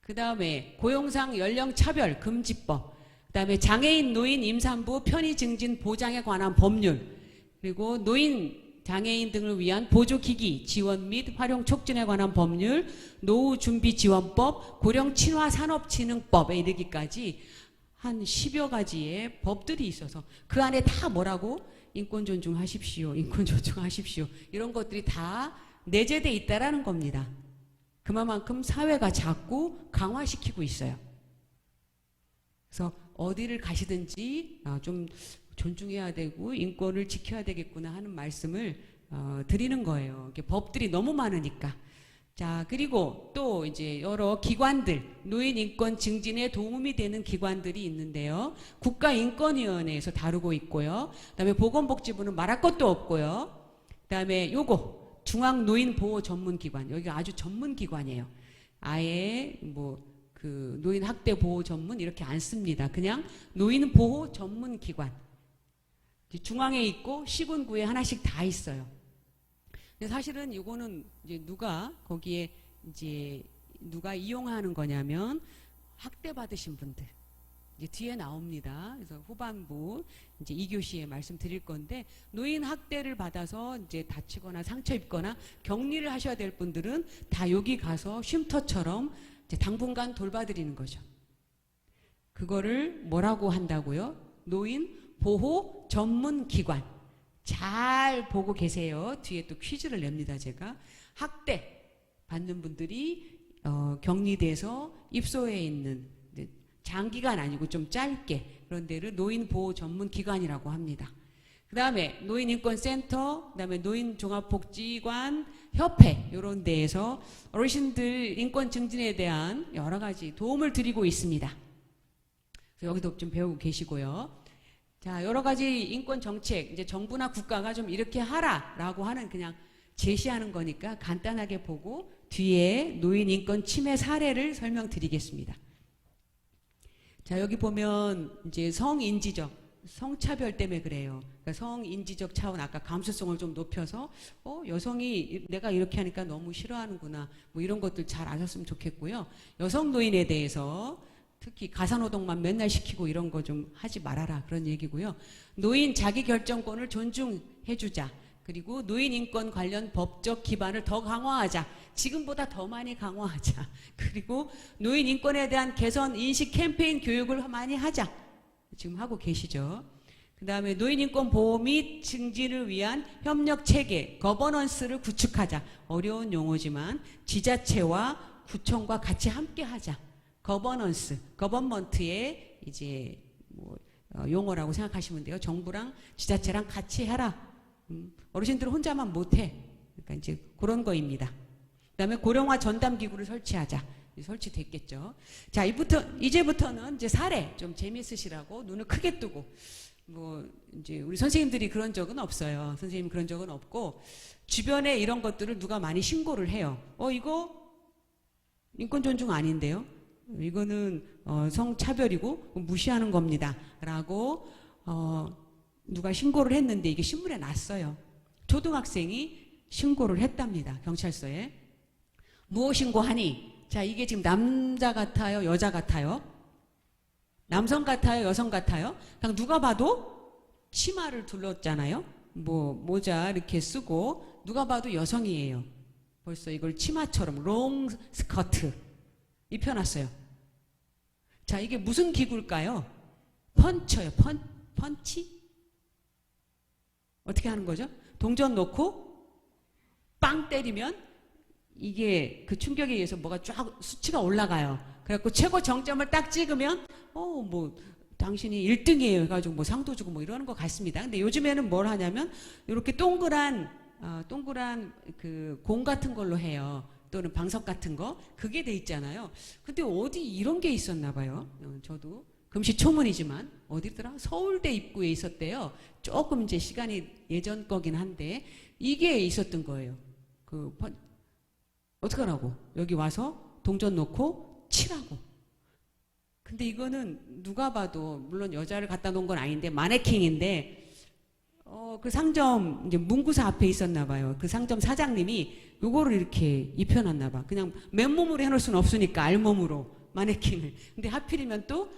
그 다음에 고용상 연령차별 금지법, 그 다음에 장애인, 노인, 임산부 편의 증진 보장에 관한 법률, 그리고 노인, 장애인 등을 위한 보조기기 지원 및 활용 촉진에 관한 법률, 노후준비지원법, 고령친화산업진흥법에 이르기까지 한 10여 가지의 법들이 있어서 그 안에 다 뭐라고? 인권 존중하십시오. 인권 존중하십시오. 이런 것들이 다 내재되어 있다라는 겁니다. 그만큼 사회가 자꾸 강화시키고 있어요. 그래서 어디를 가시든지 좀 존중해야 되고 인권을 지켜야 되겠구나 하는 말씀을 드리는 거예요. 이게 법들이 너무 많으니까. 자, 그리고 또 이제 여러 기관들, 노인 인권 증진에 도움이 되는 기관들이 있는데요. 국가인권위원회에서 다루고 있고요. 그다음에 보건복지부는 말할 것도 없고요. 그다음에 요거 중앙노인보호전문기관, 여기가 아주 전문기관이에요. 아예 뭐 그 노인 학대 보호 전문 이렇게 안 씁니다. 그냥 노인 보호 전문 기관. 중앙에 있고 시군구에 하나씩 다 있어요. 근데 사실은 이거는 이제 누가 거기에 이제 누가 이용하는 거냐면 학대 받으신 분들. 이제 뒤에 나옵니다. 그래서 후반부 이제 2교시에 말씀드릴 건데, 노인 학대를 받아서 이제 다치거나 상처 입거나 격리를 하셔야 될 분들은 다 여기 가서 쉼터처럼 이제 당분간 돌봐드리는 거죠. 그거를 뭐라고 한다고요? 노인 보호 전문 기관. 잘 보고 계세요. 뒤에 또 퀴즈를 냅니다, 제가. 학대 받는 분들이 격리돼서 입소해 있는, 장기간 아니고 좀 짧게 그런 데를 노인보호 전문기관이라고 합니다. 그 다음에 노인인권센터, 그 다음에 노인종합복지관, 협회 이런 데에서 어르신들 인권 증진에 대한 여러 가지 도움을 드리고 있습니다. 그래서 여기도 좀 배우고 계시고요. 자, 여러 가지 인권 정책, 이제 정부나 국가가 좀 이렇게 하라라고 하는 그냥 제시하는 거니까 간단하게 보고 뒤에 노인 인권 침해 사례를 설명드리겠습니다. 자, 여기 보면 이제 성인지적, 성차별 때문에 그래요. 그러니까 성인지적 차원, 아까 감수성을 좀 높여서 여성이 내가 이렇게 하니까 너무 싫어하는구나, 뭐 이런 것들 잘 아셨으면 좋겠고요. 여성 노인에 대해서 특히 가사노동만 맨날 시키고 이런 거 좀 하지 말아라, 그런 얘기고요. 노인 자기결정권을 존중해주자. 그리고 노인 인권 관련 법적 기반을 더 강화하자. 지금보다 더 많이 강화하자. 그리고 노인 인권에 대한 개선 인식 캠페인 교육을 많이 하자. 지금 하고 계시죠. 그 다음에 노인 인권 보호 및 증진을 위한 협력 체계, 거버넌스를 구축하자. 어려운 용어지만 지자체와 구청과 같이 함께 하자. 거버넌스, 거버먼트의 이제 뭐 용어라고 생각하시면 돼요. 정부랑 지자체랑 같이 해라. 어르신들은 혼자만 못해. 그러니까 이제 그런 거입니다. 그다음에 고령화 전담 기구를 설치하자. 설치됐겠죠. 자, 이제부터는 이제 사례 좀 재미있으시라고 눈을 크게 뜨고 뭐 이제 우리 선생님들이 그런 적은 없어요. 선생님 그런 적은 없고 주변에 이런 것들을 누가 많이 신고를 해요. 이거 인권 존중 아닌데요. 이거는 성차별이고 무시하는 겁니다. 라고 누가 신고를 했는데 이게 신문에 났어요. 초등학생이 신고를 했답니다. 경찰서에. 무엇 신고하니? 자, 이게 지금 남자 같아요? 여자 같아요? 남성 같아요? 여성 같아요? 그냥 누가 봐도 치마를 둘렀잖아요. 뭐 모자 이렇게 쓰고 누가 봐도 여성이에요. 벌써 이걸 치마처럼 롱 스커트 입혀놨어요. 자, 이게 무슨 기구일까요? 펀쳐요. 펀치? 어떻게 하는 거죠? 동전 놓고 빵 때리면 이게 그 충격에 의해서 뭐가 쫙 수치가 올라가요. 그래갖고 최고 정점을 딱 찍으면 뭐 당신이 1등이에요 해가지고 뭐 상도 주고 뭐 이러는 것 같습니다. 근데 요즘에는 뭘 하냐면 이렇게 동그란 그 공 같은 걸로 해요. 또는 방석 같은 거 그게 돼 있잖아요. 근데 어디 이런 게 있었나 봐요. 저도 금시초문이지만 어디더라? 서울대 입구에 있었대요. 조금 이제 시간이 예전 거긴 한데 이게 있었던 거예요. 어떡하라고? 여기 와서 동전 놓고 치라고. 근데 이거는 누가 봐도 물론 여자를 갖다 놓은 건 아닌데 마네킹인데 그 상점 이제 문구사 앞에 있었나 봐요. 그 상점 사장님이 요거를 이렇게 입혀놨나 봐. 그냥 맨몸으로 해놓을 수는 없으니까 알몸으로 마네킹을. 근데 하필이면 또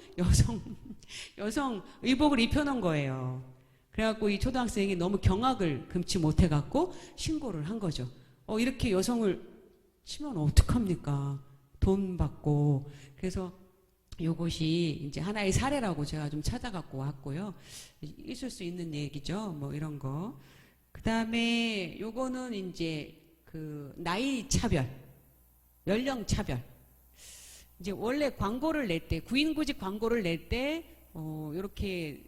여성 의복을 입혀놓은 거예요. 그래갖고 이 초등학생이 너무 경악을 금치 못해갖고 신고를 한 거죠. 이렇게 여성을 치면 어떡합니까? 돈 받고. 그래서 요것이 이제 하나의 사례라고 제가 좀 찾아갖고 왔고요. 있을 수 있는 얘기죠. 뭐 이런 거. 그 다음에 요거는 이제 그 나이 차별, 연령 차별. 이제 원래 광고를 낼 때, 구인구직 광고를 낼 때, 요렇게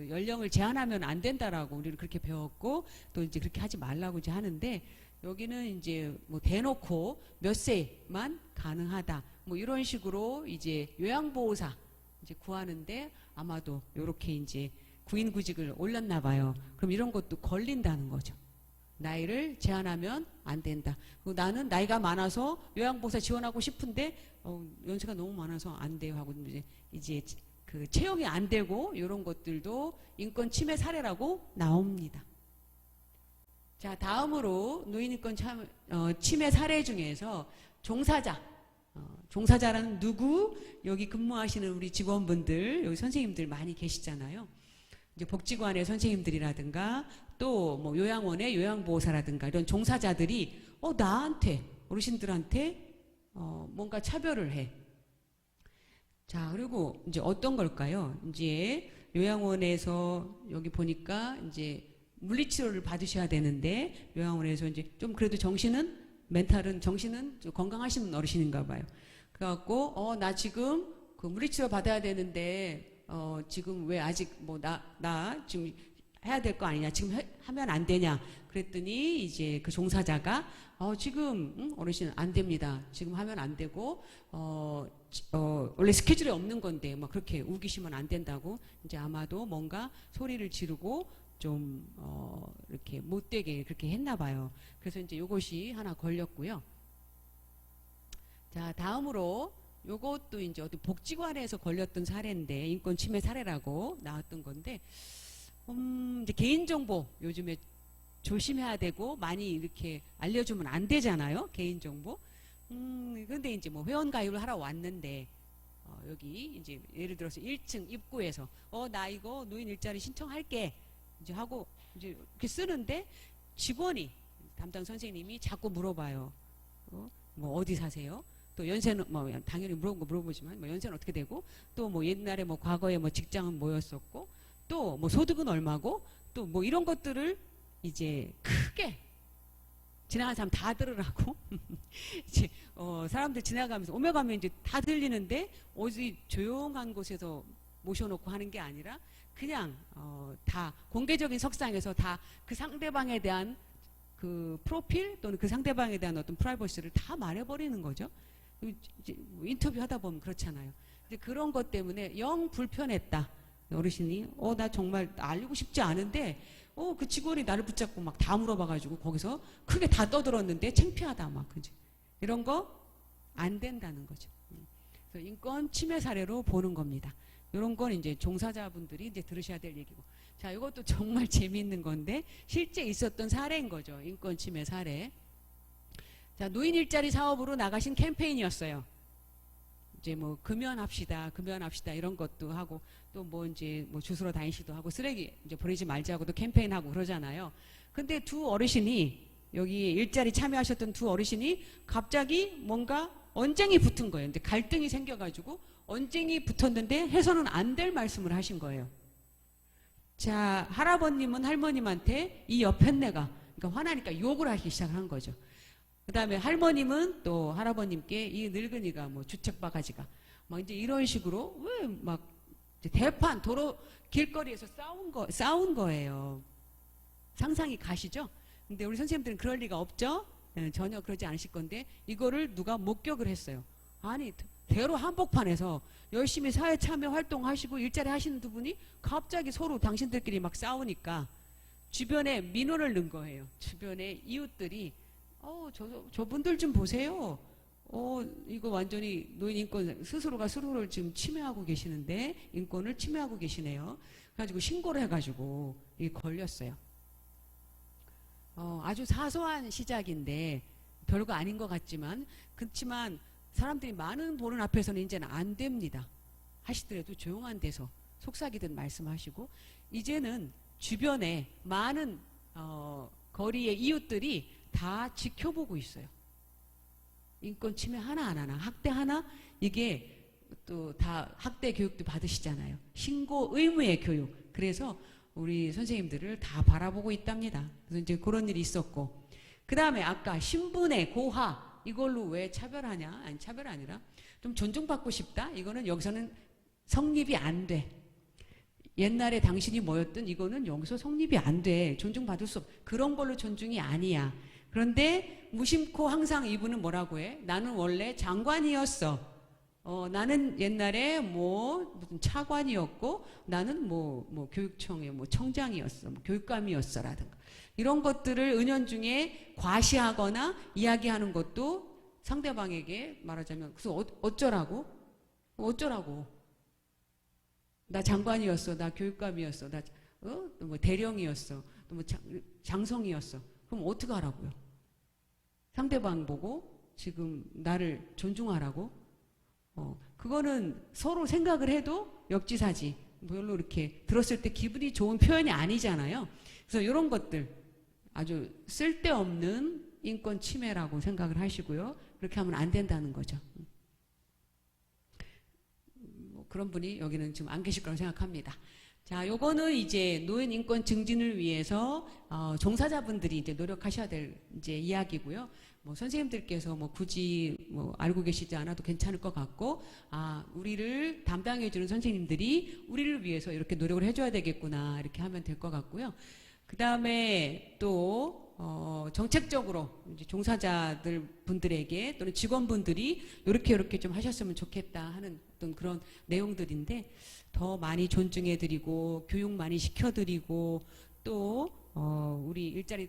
연령을 제한하면 안 된다라고 우리는 그렇게 배웠고, 또 이제 그렇게 하지 말라고 이제 하는데, 여기는 이제 뭐 대놓고 몇 세만 가능하다. 뭐 이런 식으로 이제 요양보호사 이제 구하는데 아마도 요렇게 이제 구인구직을 올렸나 봐요. 그럼 이런 것도 걸린다는 거죠. 나이를 제한하면 안 된다. 그리고 나는 나이가 많아서 요양보호사 지원하고 싶은데 연세가 너무 많아서 안 돼요 하고 이제 그 채용이 안 되고 이런 것들도 인권 침해 사례라고 나옵니다. 자, 다음으로 노인인권 침해 사례 중에서 종사자라는 누구? 여기 근무하시는 우리 직원분들, 여기 선생님들 많이 계시잖아요. 이제 복지관의 선생님들이라든가 또 뭐 요양원의 요양보호사라든가 이런 종사자들이 나한테 어르신들한테 뭔가 차별을 해. 자, 그리고 이제 어떤 걸까요? 이제 요양원에서 여기 보니까 이제 물리치료를 받으셔야 되는데 요양원에서 이제 좀 그래도 정신은 좀 건강하신 어르신인가 봐요. 그래갖고 나 지금 그 물리치료 받아야 되는데 지금 왜 아직 뭐 나 지금 해야 될 거 아니냐, 지금 하면 안 되냐 그랬더니 이제 그 종사자가 지금 어르신 안 됩니다, 지금 하면 안 되고 원래 스케줄에 없는 건데 막 그렇게 우기시면 안 된다고 이제 아마도 뭔가 소리를 지르고 좀 이렇게 못되게 그렇게 했나 봐요. 그래서 이제 요것이 하나 걸렸고요. 자, 다음으로 요것도 이제 어디 복지관에서 걸렸던 사례인데 인권 침해 사례라고 나왔던 건데 이제 개인정보 요즘에 조심해야 되고 많이 이렇게 알려주면 안 되잖아요. 개인정보. 근데 이제 뭐 회원 가입을 하러 왔는데 여기 이제 예를 들어서 1층 입구에서 나 이거 노인 일자리 신청할게 이제 하고 이제 이렇게 쓰는데 직원이 담당 선생님이 자꾸 물어봐요. 뭐 어디 사세요? 또 연세는 뭐 당연히 물어보지만 뭐 연세는 어떻게 되고 또 뭐 옛날에 뭐 과거에 뭐 직장은 뭐였었고 또 뭐 소득은 얼마고 또 뭐 이런 것들을 이제 크게 지나가는 사람 다 들으라고 이제 사람들 지나가면서 오며 가면 이제 다 들리는데 어디 조용한 곳에서 모셔놓고 하는 게 아니라 그냥 다 공개적인 석상에서 다 그 상대방에 대한 그 프로필 또는 그 상대방에 대한 어떤 프라이버시를 다 말해버리는 거죠. 이제 뭐 인터뷰 하다 보면 그렇잖아요. 근데 그런 것 때문에 영 불편했다. 어르신이 나 정말 알리고 싶지 않은데 그 직원이 나를 붙잡고 막 다 물어봐가지고 거기서 크게 다 떠들었는데 창피하다 막 그지. 이런 거 안 된다는 거죠. 그래서 인권 침해 사례로 보는 겁니다. 이런 건 이제 종사자분들이 이제 들으셔야 될 얘기고. 자, 이것도 정말 재미있는 건데 실제 있었던 사례인 거죠. 인권 침해 사례. 자, 노인 일자리 사업으로 나가신 캠페인이었어요. 이제 뭐 금연합시다 이런 것도 하고 또 뭐 이제 뭐 주스러 다니시도 하고 쓰레기 이제 버리지 말자고도 캠페인하고 그러잖아요. 근데 두 어르신이 여기 일자리 참여하셨던 두 어르신이 갑자기 뭔가 언쟁이 붙은 거예요. 근데 갈등이 생겨가지고 언쟁이 붙었는데 해서는 안 될 말씀을 하신 거예요. 자, 할아버님은 할머님한테 이 옆했네가 그러니까 화나니까 욕을 하기 시작한 거죠. 그 다음에 할머님은 또 할아버님께 이 늙은이가 뭐 주책바가지가 막 이제 이런 식으로 왜 막 대판 도로 길거리에서 싸운 거예요. 상상이 가시죠? 근데 우리 선생님들은 그럴 리가 없죠? 전혀 그러지 않으실 건데 이거를 누가 목격을 했어요. 아니 대로 한복판에서 열심히 사회 참여 활동하시고 일자리 하시는 두 분이 갑자기 서로 당신들끼리 막 싸우니까 주변에 민원을 넣은 거예요. 주변에 이웃들이 저분들 좀 보세요. 이거 완전히 노인 인권 스스로가 스스로를 지금 침해하고 계시는데 인권을 침해하고 계시네요. 그래가지고 신고를 해가지고 이게 걸렸어요. 아주 사소한 시작인데 별거 아닌 것 같지만 그렇지만 사람들이 많은 보는 앞에서는 이제는 안 됩니다. 하시더라도 조용한 데서 속삭이듯 말씀하시고 이제는 주변에 많은 거리의 이웃들이 다 지켜보고 있어요. 인권 침해 하나 안 하나 학대 하나 이게 또 다 학대 교육도 받으시잖아요. 신고 의무의 교육. 그래서 우리 선생님들을 다 바라보고 있답니다. 그래서 이제 그런 일이 있었고 그 다음에 아까 신분의 고하 이걸로 왜 차별하냐? 아니 차별 아니라 좀 존중받고 싶다? 이거는 여기서는 성립이 안 돼. 옛날에 당신이 뭐였든 이거는 여기서 성립이 안 돼. 존중받을 수 없. 그런 걸로 존중이 아니야. 그런데 무심코 항상 이분은 뭐라고 해? 나는 원래 장관이었어. 나는 옛날에 무슨 차관이었고 나는 뭐 교육청의 뭐 청장이었어. 뭐 교육감이었어라든가. 이런 것들을 은연중에 과시하거나 이야기하는 것도 상대방에게 말하자면 그래서 어쩌라고? 나 장관이었어. 나 교육감이었어. 나 뭐 대령이었어. 또 뭐 장성이었어. 그럼 어떻게 하라고요? 상대방 보고 지금 나를 존중하라고? 그거는 서로 생각을 해도 역지사지. 별로 이렇게 들었을 때 기분이 좋은 표현이 아니잖아요. 그래서 이런 것들 아주 쓸데없는 인권 침해라고 생각을 하시고요. 그렇게 하면 안 된다는 거죠. 그런 분이 여기는 지금 안 계실 거라고 생각합니다. 자, 요거는 이제 노인 인권 증진을 위해서 종사자분들이 이제 노력하셔야 될 이제 이야기고요. 뭐 선생님들께서 뭐 굳이 뭐 알고 계시지 않아도 괜찮을 것 같고, 우리를 담당해주는 선생님들이 우리를 위해서 이렇게 노력을 해줘야 되겠구나 이렇게 하면 될 것 같고요. 그 다음에 또 정책적으로 이제 종사자들 분들에게 또는 직원분들이 이렇게 좀 하셨으면 좋겠다 하는 어떤 그런 내용들인데 더 많이 존중해드리고 교육 많이 시켜드리고 또 우리 일자리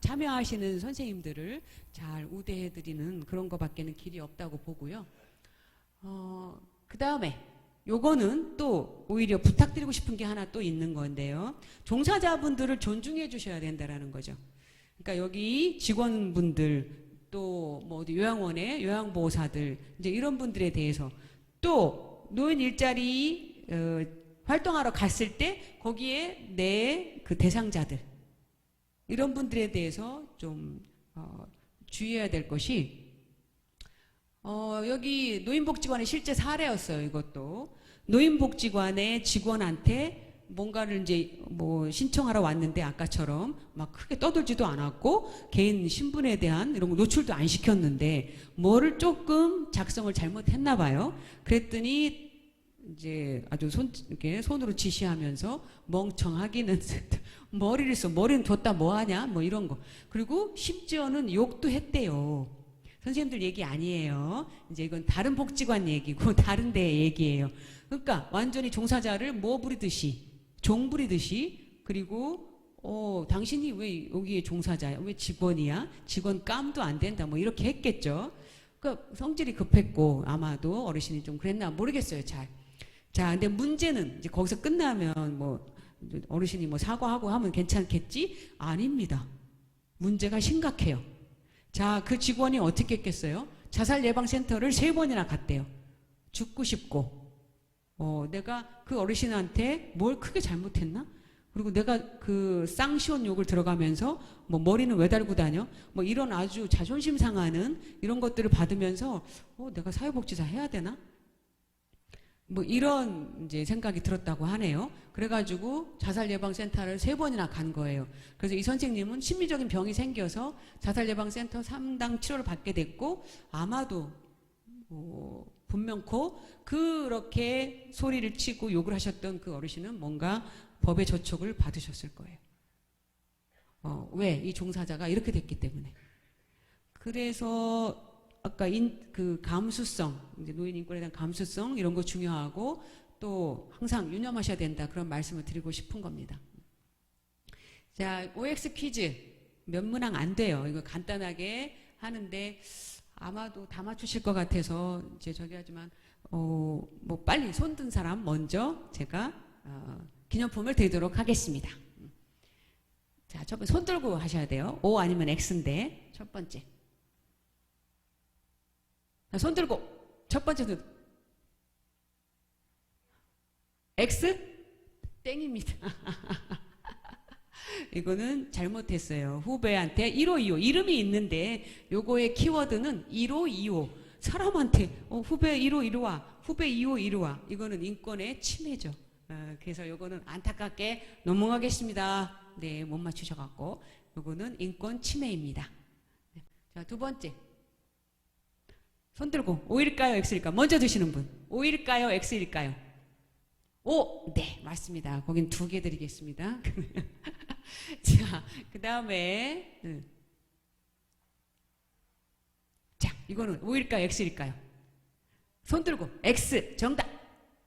참여하시는 선생님들을 잘 우대해드리는 그런 거밖에는 길이 없다고 보고요. 그 다음에 요거는 또 오히려 부탁드리고 싶은 게 하나 또 있는 건데요. 종사자분들을 존중해 주셔야 된다라는 거죠. 그러니까 여기 직원분들 또 뭐 어디 요양원의 요양보호사들 이제 이런 분들에 대해서 또 노인 일자리 활동하러 갔을 때 거기에 내 그 대상자들 이런 분들에 대해서 좀 주의해야 될 것이 여기 노인복지관의 실제 사례였어요. 이것도 노인복지관의 직원한테 뭔가를 이제 뭐 신청하러 왔는데 아까처럼 막 크게 떠들지도 않았고 개인 신분에 대한 이런 거 노출도 안 시켰는데 뭐를 조금 작성을 잘못했나 봐요. 그랬더니 이제 아주 이렇게 손으로 지시하면서 멍청하기는 머리를 써. 머리는 뒀다 뭐하냐 뭐 이런 거. 그리고 심지어는 욕도 했대요. 선생님들 얘기 아니에요. 이제 이건 다른 복지관 얘기고 다른 데 얘기예요. 그러니까 완전히 종사자를 뭐 부리듯이 종 부리듯이 그리고 당신이 왜 여기에 종사자야? 왜 직원이야? 직원 깜도 안 된다. 뭐 이렇게 했겠죠. 그러니까 성질이 급했고 아마도 어르신이 좀 그랬나 모르겠어요. 잘. 자, 근데 문제는 이제 거기서 끝나면 뭐 어르신이 뭐 사과하고 하면 괜찮겠지? 아닙니다. 문제가 심각해요. 자, 그 직원이 어떻게 했겠어요? 자살예방센터를 3번이나 갔대요. 죽고 싶고. 내가 그 어르신한테 뭘 크게 잘못했나? 그리고 내가 그 쌍시원 욕을 들어가면서 뭐 머리는 왜 달고 다녀? 뭐 이런 아주 자존심 상하는 이런 것들을 받으면서 내가 사회복지사 해야 되나? 뭐 이런 이제 생각이 들었다고 하네요. 그래가지고 자살예방센터를 3번이나 간 거예요. 그래서 이 선생님은 심리적인 병이 생겨서 자살예방센터 3당 치료를 받게 됐고 아마도 분명코 그렇게 소리를 치고 욕을 하셨던 그 어르신은 뭔가 법의 저촉을 받으셨을 거예요. 왜? 이 종사자가 이렇게 됐기 때문에. 그래서 아까 그 감수성, 이제 노인 인권에 대한 감수성 이런 거 중요하고 또 항상 유념하셔야 된다 그런 말씀을 드리고 싶은 겁니다. 자, OX 퀴즈 몇 문항 안 돼요. 이거 간단하게 하는데 아마도 다 맞추실 것 같아서 이제 저기 하지만 뭐 빨리 손 든 사람 먼저 제가 기념품을 드리도록 하겠습니다. 자, 첫 번째 손 들고 하셔야 돼요. O 아니면 X인데 첫 번째. 손 들고 첫 번째 손 X 땡입니다. 이거는 잘못했어요. 후배한테 1호 2호 이름이 있는데 요거의 키워드는 1호 2호 사람한테 후배 1호 1호와 후배 2호 1호와 이거는 인권의 침해죠. 그래서 요거는 안타깝게 넘어가겠습니다. 네, 못 맞추셔갖고 요거는 인권 침해입니다. 자, 두 번째 손 들고 O일까요? X일까요? 먼저 드시는 분. O일까요? X일까요? O! 네, 맞습니다. 거긴 2개 드리겠습니다. 자, 그 다음에 자, 이거는 O일까요? X일까요? 손 들고 X! 정답!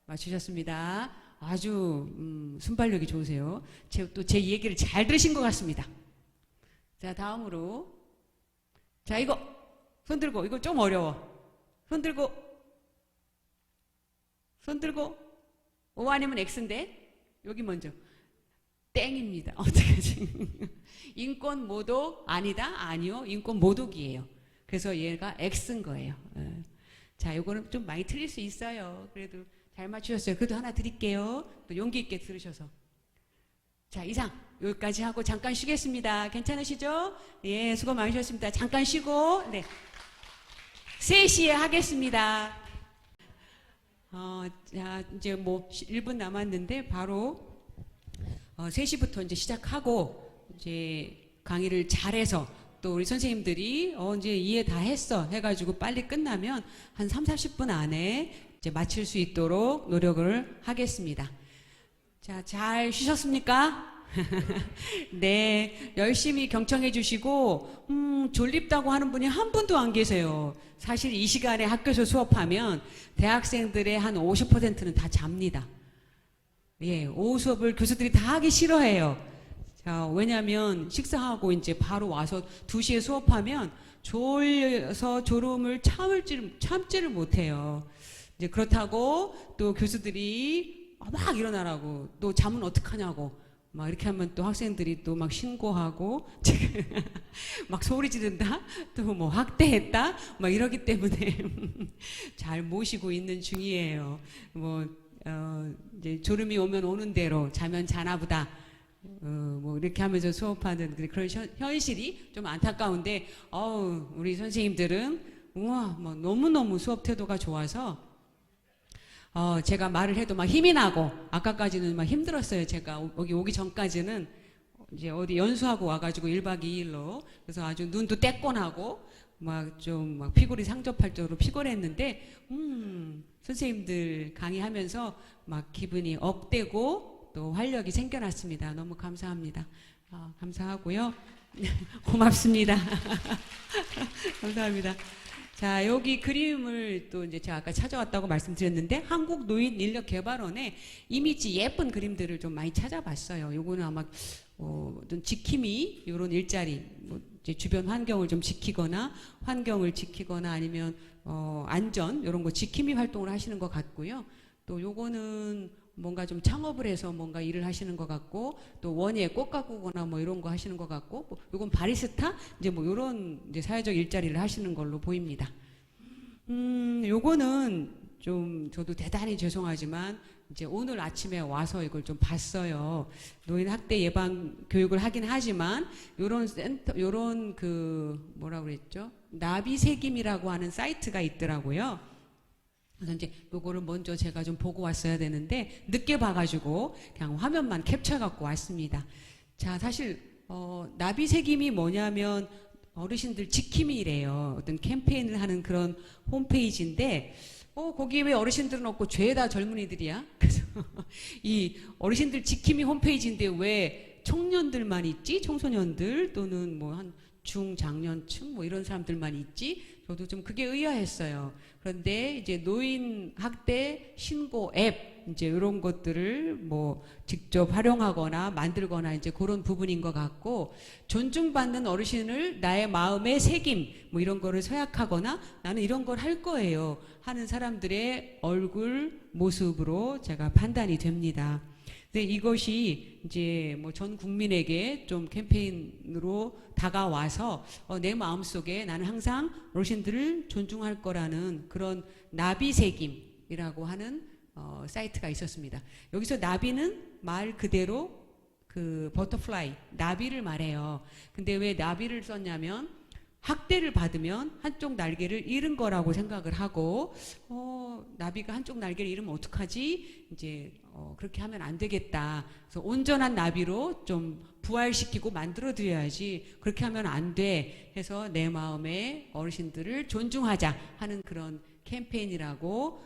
맞추셨습니다. 아주 순발력이 좋으세요. 또 제 얘기를 잘 들으신 것 같습니다. 자, 다음으로 자, 이거 손 들고 이거 좀 어려워. 손 들고 O 아니면 X인데 여기 먼저 땡입니다. 어떡하지? 인권 모독 아니다? 아니요. 인권 모독이에요. 그래서 얘가 X인 거예요. 자, 요거는 좀 많이 틀릴 수 있어요. 그래도 잘 맞추셨어요. 그래도 하나 드릴게요. 또 용기 있게 들으셔서. 자, 이상 여기까지 하고 잠깐 쉬겠습니다. 괜찮으시죠? 예, 수고 많으셨습니다. 잠깐 쉬고 네. 3시에 하겠습니다. 자, 이제 뭐 1분 남았는데 바로 3시부터 이제 시작하고 이제 강의를 잘해서 또 우리 선생님들이 이제 이해 다 했어 해가지고 빨리 끝나면 한 30-40분 안에 이제 마칠 수 있도록 노력을 하겠습니다. 자, 잘 쉬셨습니까? 네, 열심히 경청해 주시고 졸립다고 하는 분이 한 분도 안 계세요. 사실 이 시간에 학교에서 수업하면 대학생들의 한 50%는 다 잡니다. 예, 오후 수업을 교수들이 다 하기 싫어해요. 자, 왜냐하면 식사하고 이제 바로 와서 2시에 수업하면 졸려서 졸음을 참지를 못해요. 이제 그렇다고 또 교수들이 막 일어나라고 또 잠은 어떡하냐고 막 이렇게 하면 또 학생들이 또 막 신고하고 막 소리 지른다 또 뭐 학대했다 막 이러기 때문에 잘 모시고 있는 중이에요. 뭐 이제 졸음이 오면 오는 대로 자면 자나 보다 뭐 이렇게 하면서 수업하는 그런 현실이 좀 안타까운데, 우리 선생님들은 우와, 뭐 너무너무 수업 태도가 좋아서 제가 말을 해도 막 힘이 나고, 아까까지는 막 힘들었어요. 제가 여기 오기 전까지는 이제 어디 연수하고 와가지고 1박 2일로, 그래서 아주 눈도 떼꺼나고 막 좀 막 피골이 상접할 정도로 피곤했는데, 선생님들 강의하면서 막 기분이 업되고 또 활력이 생겨났습니다. 너무 감사합니다. 감사하고요. 고맙습니다. 감사합니다. 자, 여기 그림을 또 이제 제가 아까 찾아왔다고 말씀드렸는데, 한국노인인력개발원에 이미지 예쁜 그림들을 좀 많이 찾아봤어요. 요거는 아마 어떤 지킴이 이런 일자리, 뭐 이제 주변 환경을 좀 지키거나 환경을 지키거나 아니면 안전 이런 거 지킴이 활동을 하시는 것 같고요. 또 요거는 뭔가 좀 창업을 해서 뭔가 일을 하시는 것 같고, 또 원예 꽃 가꾸거나 뭐 이런 거 하시는 것 같고, 요건 바리스타 이제 뭐 요런 이제 사회적 일자리를 하시는 걸로 보입니다. 요거는 좀 저도 대단히 죄송하지만 이제 오늘 아침에 와서 이걸 좀 봤어요. 노인 학대 예방 교육을 하긴 하지만 요런 센터, 요런 그 뭐라 그랬죠? 나비새김이라고 하는 사이트가 있더라고요. 그래서 이제 요거를 먼저 제가 좀 보고 왔어야 되는데 늦게 봐가지고 그냥 화면만 캡처해 갖고 왔습니다. 자, 사실 나비새김이 뭐냐면 어르신들 지킴이래요. 어떤 캠페인을 하는 그런 홈페이지인데, 거기에 왜 어르신들은 없고 죄다 젊은이들이야? 그래서 이 어르신들 지킴이 홈페이지인데 왜 청년들만 있지? 청소년들 또는 뭐 한 중장년층 뭐 이런 사람들만 있지? 저도 좀 그게 의아했어요. 그런데 이제 노인 학대 신고 앱 이제 이런 것들을 뭐 직접 활용하거나 만들거나 이제 그런 부분인 것 같고, 존중받는 어르신을 나의 마음에 새김 뭐 이런 거를 서약하거나 나는 이런 걸 할 거예요 하는 사람들의 얼굴 모습으로 제가 판단이 됩니다. 근데 이것이 이제 뭐 전 국민에게 좀 캠페인으로 다가와서 내 마음속에 나는 항상 어르신들을 존중할 거라는 그런 나비새김이라고 하는 사이트가 있었습니다. 여기서 나비는 말 그대로 그 버터플라이, 나비를 말해요. 근데 왜 나비를 썼냐면 학대를 받으면 한쪽 날개를 잃은 거라고 생각을 하고, 나비가 한쪽 날개를 잃으면 어떡하지? 이제 그렇게 하면 안 되겠다. 그래서 온전한 나비로 좀 부활시키고 만들어 드려야지. 그렇게 하면 안 돼. 해서 내 마음에 어르신들을 존중하자 하는 그런 캠페인이라고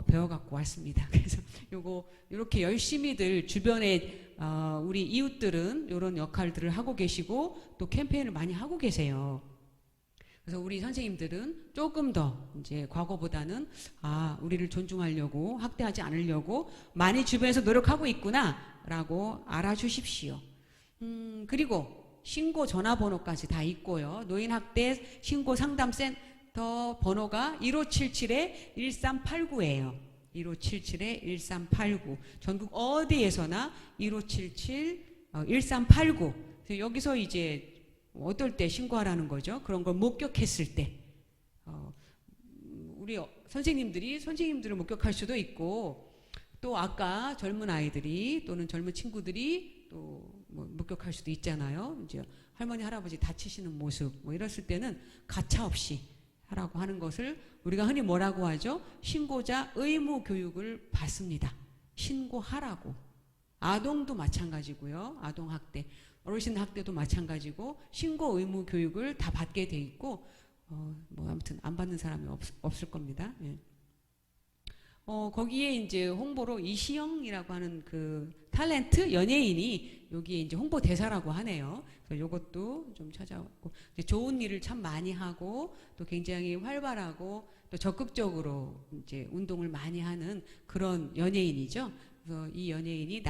배워갖고 왔습니다. 그래서 요거 이렇게 열심히들 주변에 우리 이웃들은 이런 역할들을 하고 계시고 또 캠페인을 많이 하고 계세요. 그래서 우리 선생님들은 조금 더 이제 과거보다는 우리를 존중하려고 학대하지 않으려고 많이 주변에서 노력하고 있구나라고 알아주십시오. 그리고 신고 전화번호까지 다 있고요. 노인학대 신고 상담센터 번호가 1577-1389예요. 1577-1389. 전국 어디에서나 1577-1389. 여기서 이제 어떨 때 신고하라는 거죠. 그런 걸 목격했을 때 우리 선생님들을 목격할 수도 있고, 또 아까 젊은 아이들이 또는 젊은 친구들이 또 뭐 목격할 수도 있잖아요. 이제 할머니 할아버지 다치시는 모습 뭐 이랬을 때는 가차 없이 하라고 하는 것을 우리가 흔히 뭐라고 하죠? 신고자 의무 교육을 받습니다. 신고하라고. 아동도 마찬가지고요. 아동 학대, 어르신 학대도 마찬가지고 신고 의무 교육을 다 받게 돼 있고, 뭐 아무튼 안 받는 사람이 없을 겁니다. 예. 거기에 이제 홍보로 이시영이라고 하는 그 탤런트 연예인이 여기에 이제 홍보 대사라고 하네요. 그래서 요것도 좀 찾아왔고, 좋은 일을 참 많이 하고 또 굉장히 활발하고 또 적극적으로 이제 운동을 많이 하는 그런 연예인이죠. 그래서 이 연예인이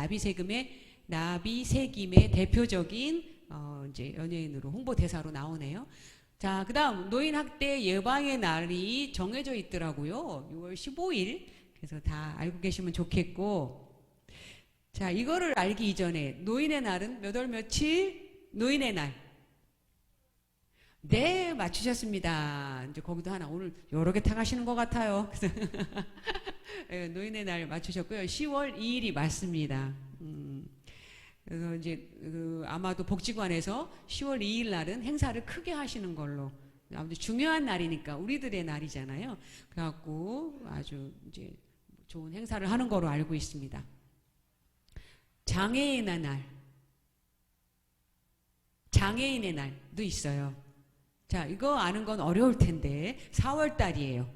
나비새김의 대표적인 이제 연예인으로 홍보 대사로 나오네요. 자, 그다음 노인 학대 예방의 날이 정해져 있더라고요. 6월 15일. 그래서 다 알고 계시면 좋겠고, 자, 이거를 알기 이전에 노인의 날은 몇 월 며칠? 노인의 날. 네, 맞추셨습니다. 이제 거기도 하나 오늘 여러 개 타가시는 것 같아요. 네, 노인의 날 맞추셨고요. 10월 2일이 맞습니다. 그래서 이제 아마도 복지관에서 10월 2일 날은 행사를 크게 하시는 걸로, 아무튼 중요한 날이니까 우리들의 날이잖아요. 그래갖고 아주 이제 좋은 행사를 하는 거로 알고 있습니다. 장애인의 날, 장애인의 날도 있어요. 자, 이거 아는 건 어려울 텐데 4월 달이에요.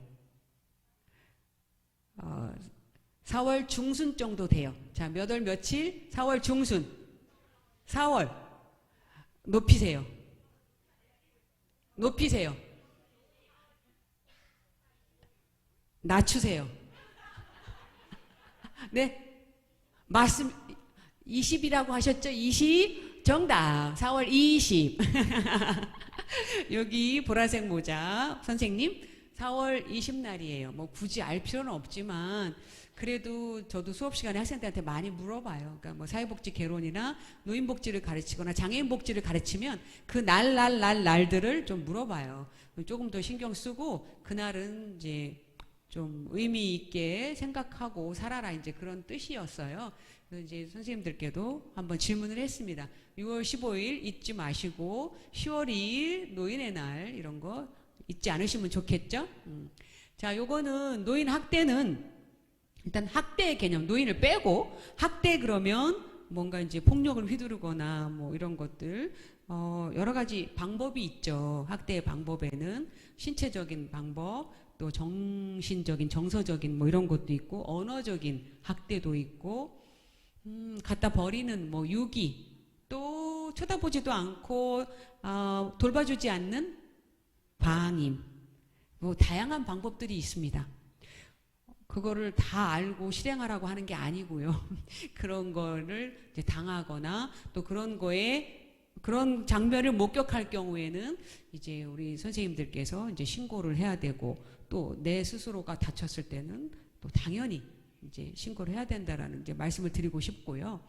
4월 중순 정도 돼요. 자, 몇 월 며칠? 4월 중순. 4월. 높이세요. 높이세요. 낮추세요. 네? 말씀 20이라고 하셨죠? 20? 정답. 4월 20. 여기 보라색 모자 선생님 4월 20날이에요. 뭐 굳이 알 필요는 없지만 그래도 저도 수업 시간에 학생들한테 많이 물어봐요. 그러니까 뭐 사회복지 개론이나 노인복지를 가르치거나 장애인복지를 가르치면 그 날들을 좀 물어봐요. 조금 더 신경 쓰고 그날은 이제 좀 의미 있게 생각하고 살아라, 이제 그런 뜻이었어요. 그래서 이제 선생님들께도 한번 질문을 했습니다. 6월 15일 잊지 마시고 10월 2일 노인의 날 이런 거 잊지 않으시면 좋겠죠? 자, 요거는 노인 학대는 일단 학대의 개념, 노인을 빼고 학대 그러면 뭔가 이제 폭력을 휘두르거나 뭐 이런 것들, 여러 가지 방법이 있죠. 학대의 방법에는 신체적인 방법, 또 정신적인, 정서적인 뭐 이런 것도 있고, 언어적인 학대도 있고, 갖다 버리는 뭐 유기, 또 쳐다보지도 않고 돌봐주지 않는 방임, 뭐 다양한 방법들이 있습니다. 그거를 다 알고 실행하라고 하는 게 아니고요. 그런 거를 이제 당하거나 또 그런 거에 그런 장면을 목격할 경우에는 이제 우리 선생님들께서 이제 신고를 해야 되고, 또 내 스스로가 다쳤을 때는 또 당연히 이제 신고를 해야 된다라는 이제 말씀을 드리고 싶고요.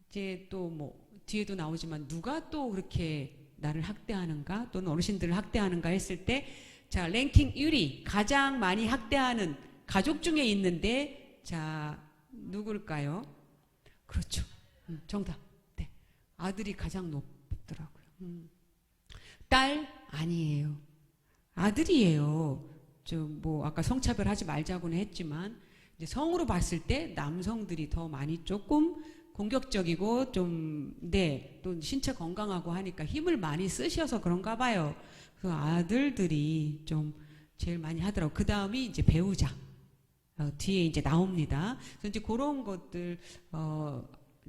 이제 또 뭐 뒤에도 나오지만 누가 또 그렇게 나를 학대하는가 또는 어르신들을 학대하는가 했을 때, 자, 랭킹 1위 가장 많이 학대하는 가족 중에 있는데, 자, 누굴까요? 그렇죠. 정답. 네. 아들이 가장 높더라고요. 딸 아니에요. 아들이에요. 좀 뭐 아까 성차별 하지 말자고는 했지만 이제 성으로 봤을 때 남성들이 더 많이 조금 공격적이고 좀, 네, 또 신체 건강하고 하니까 힘을 많이 쓰셔서 그런가 봐요. 그 아들들이 좀 제일 많이 하더라고. 그 다음이 이제 배우자. 뒤에 이제 나옵니다. 그래서 이제 그런 것들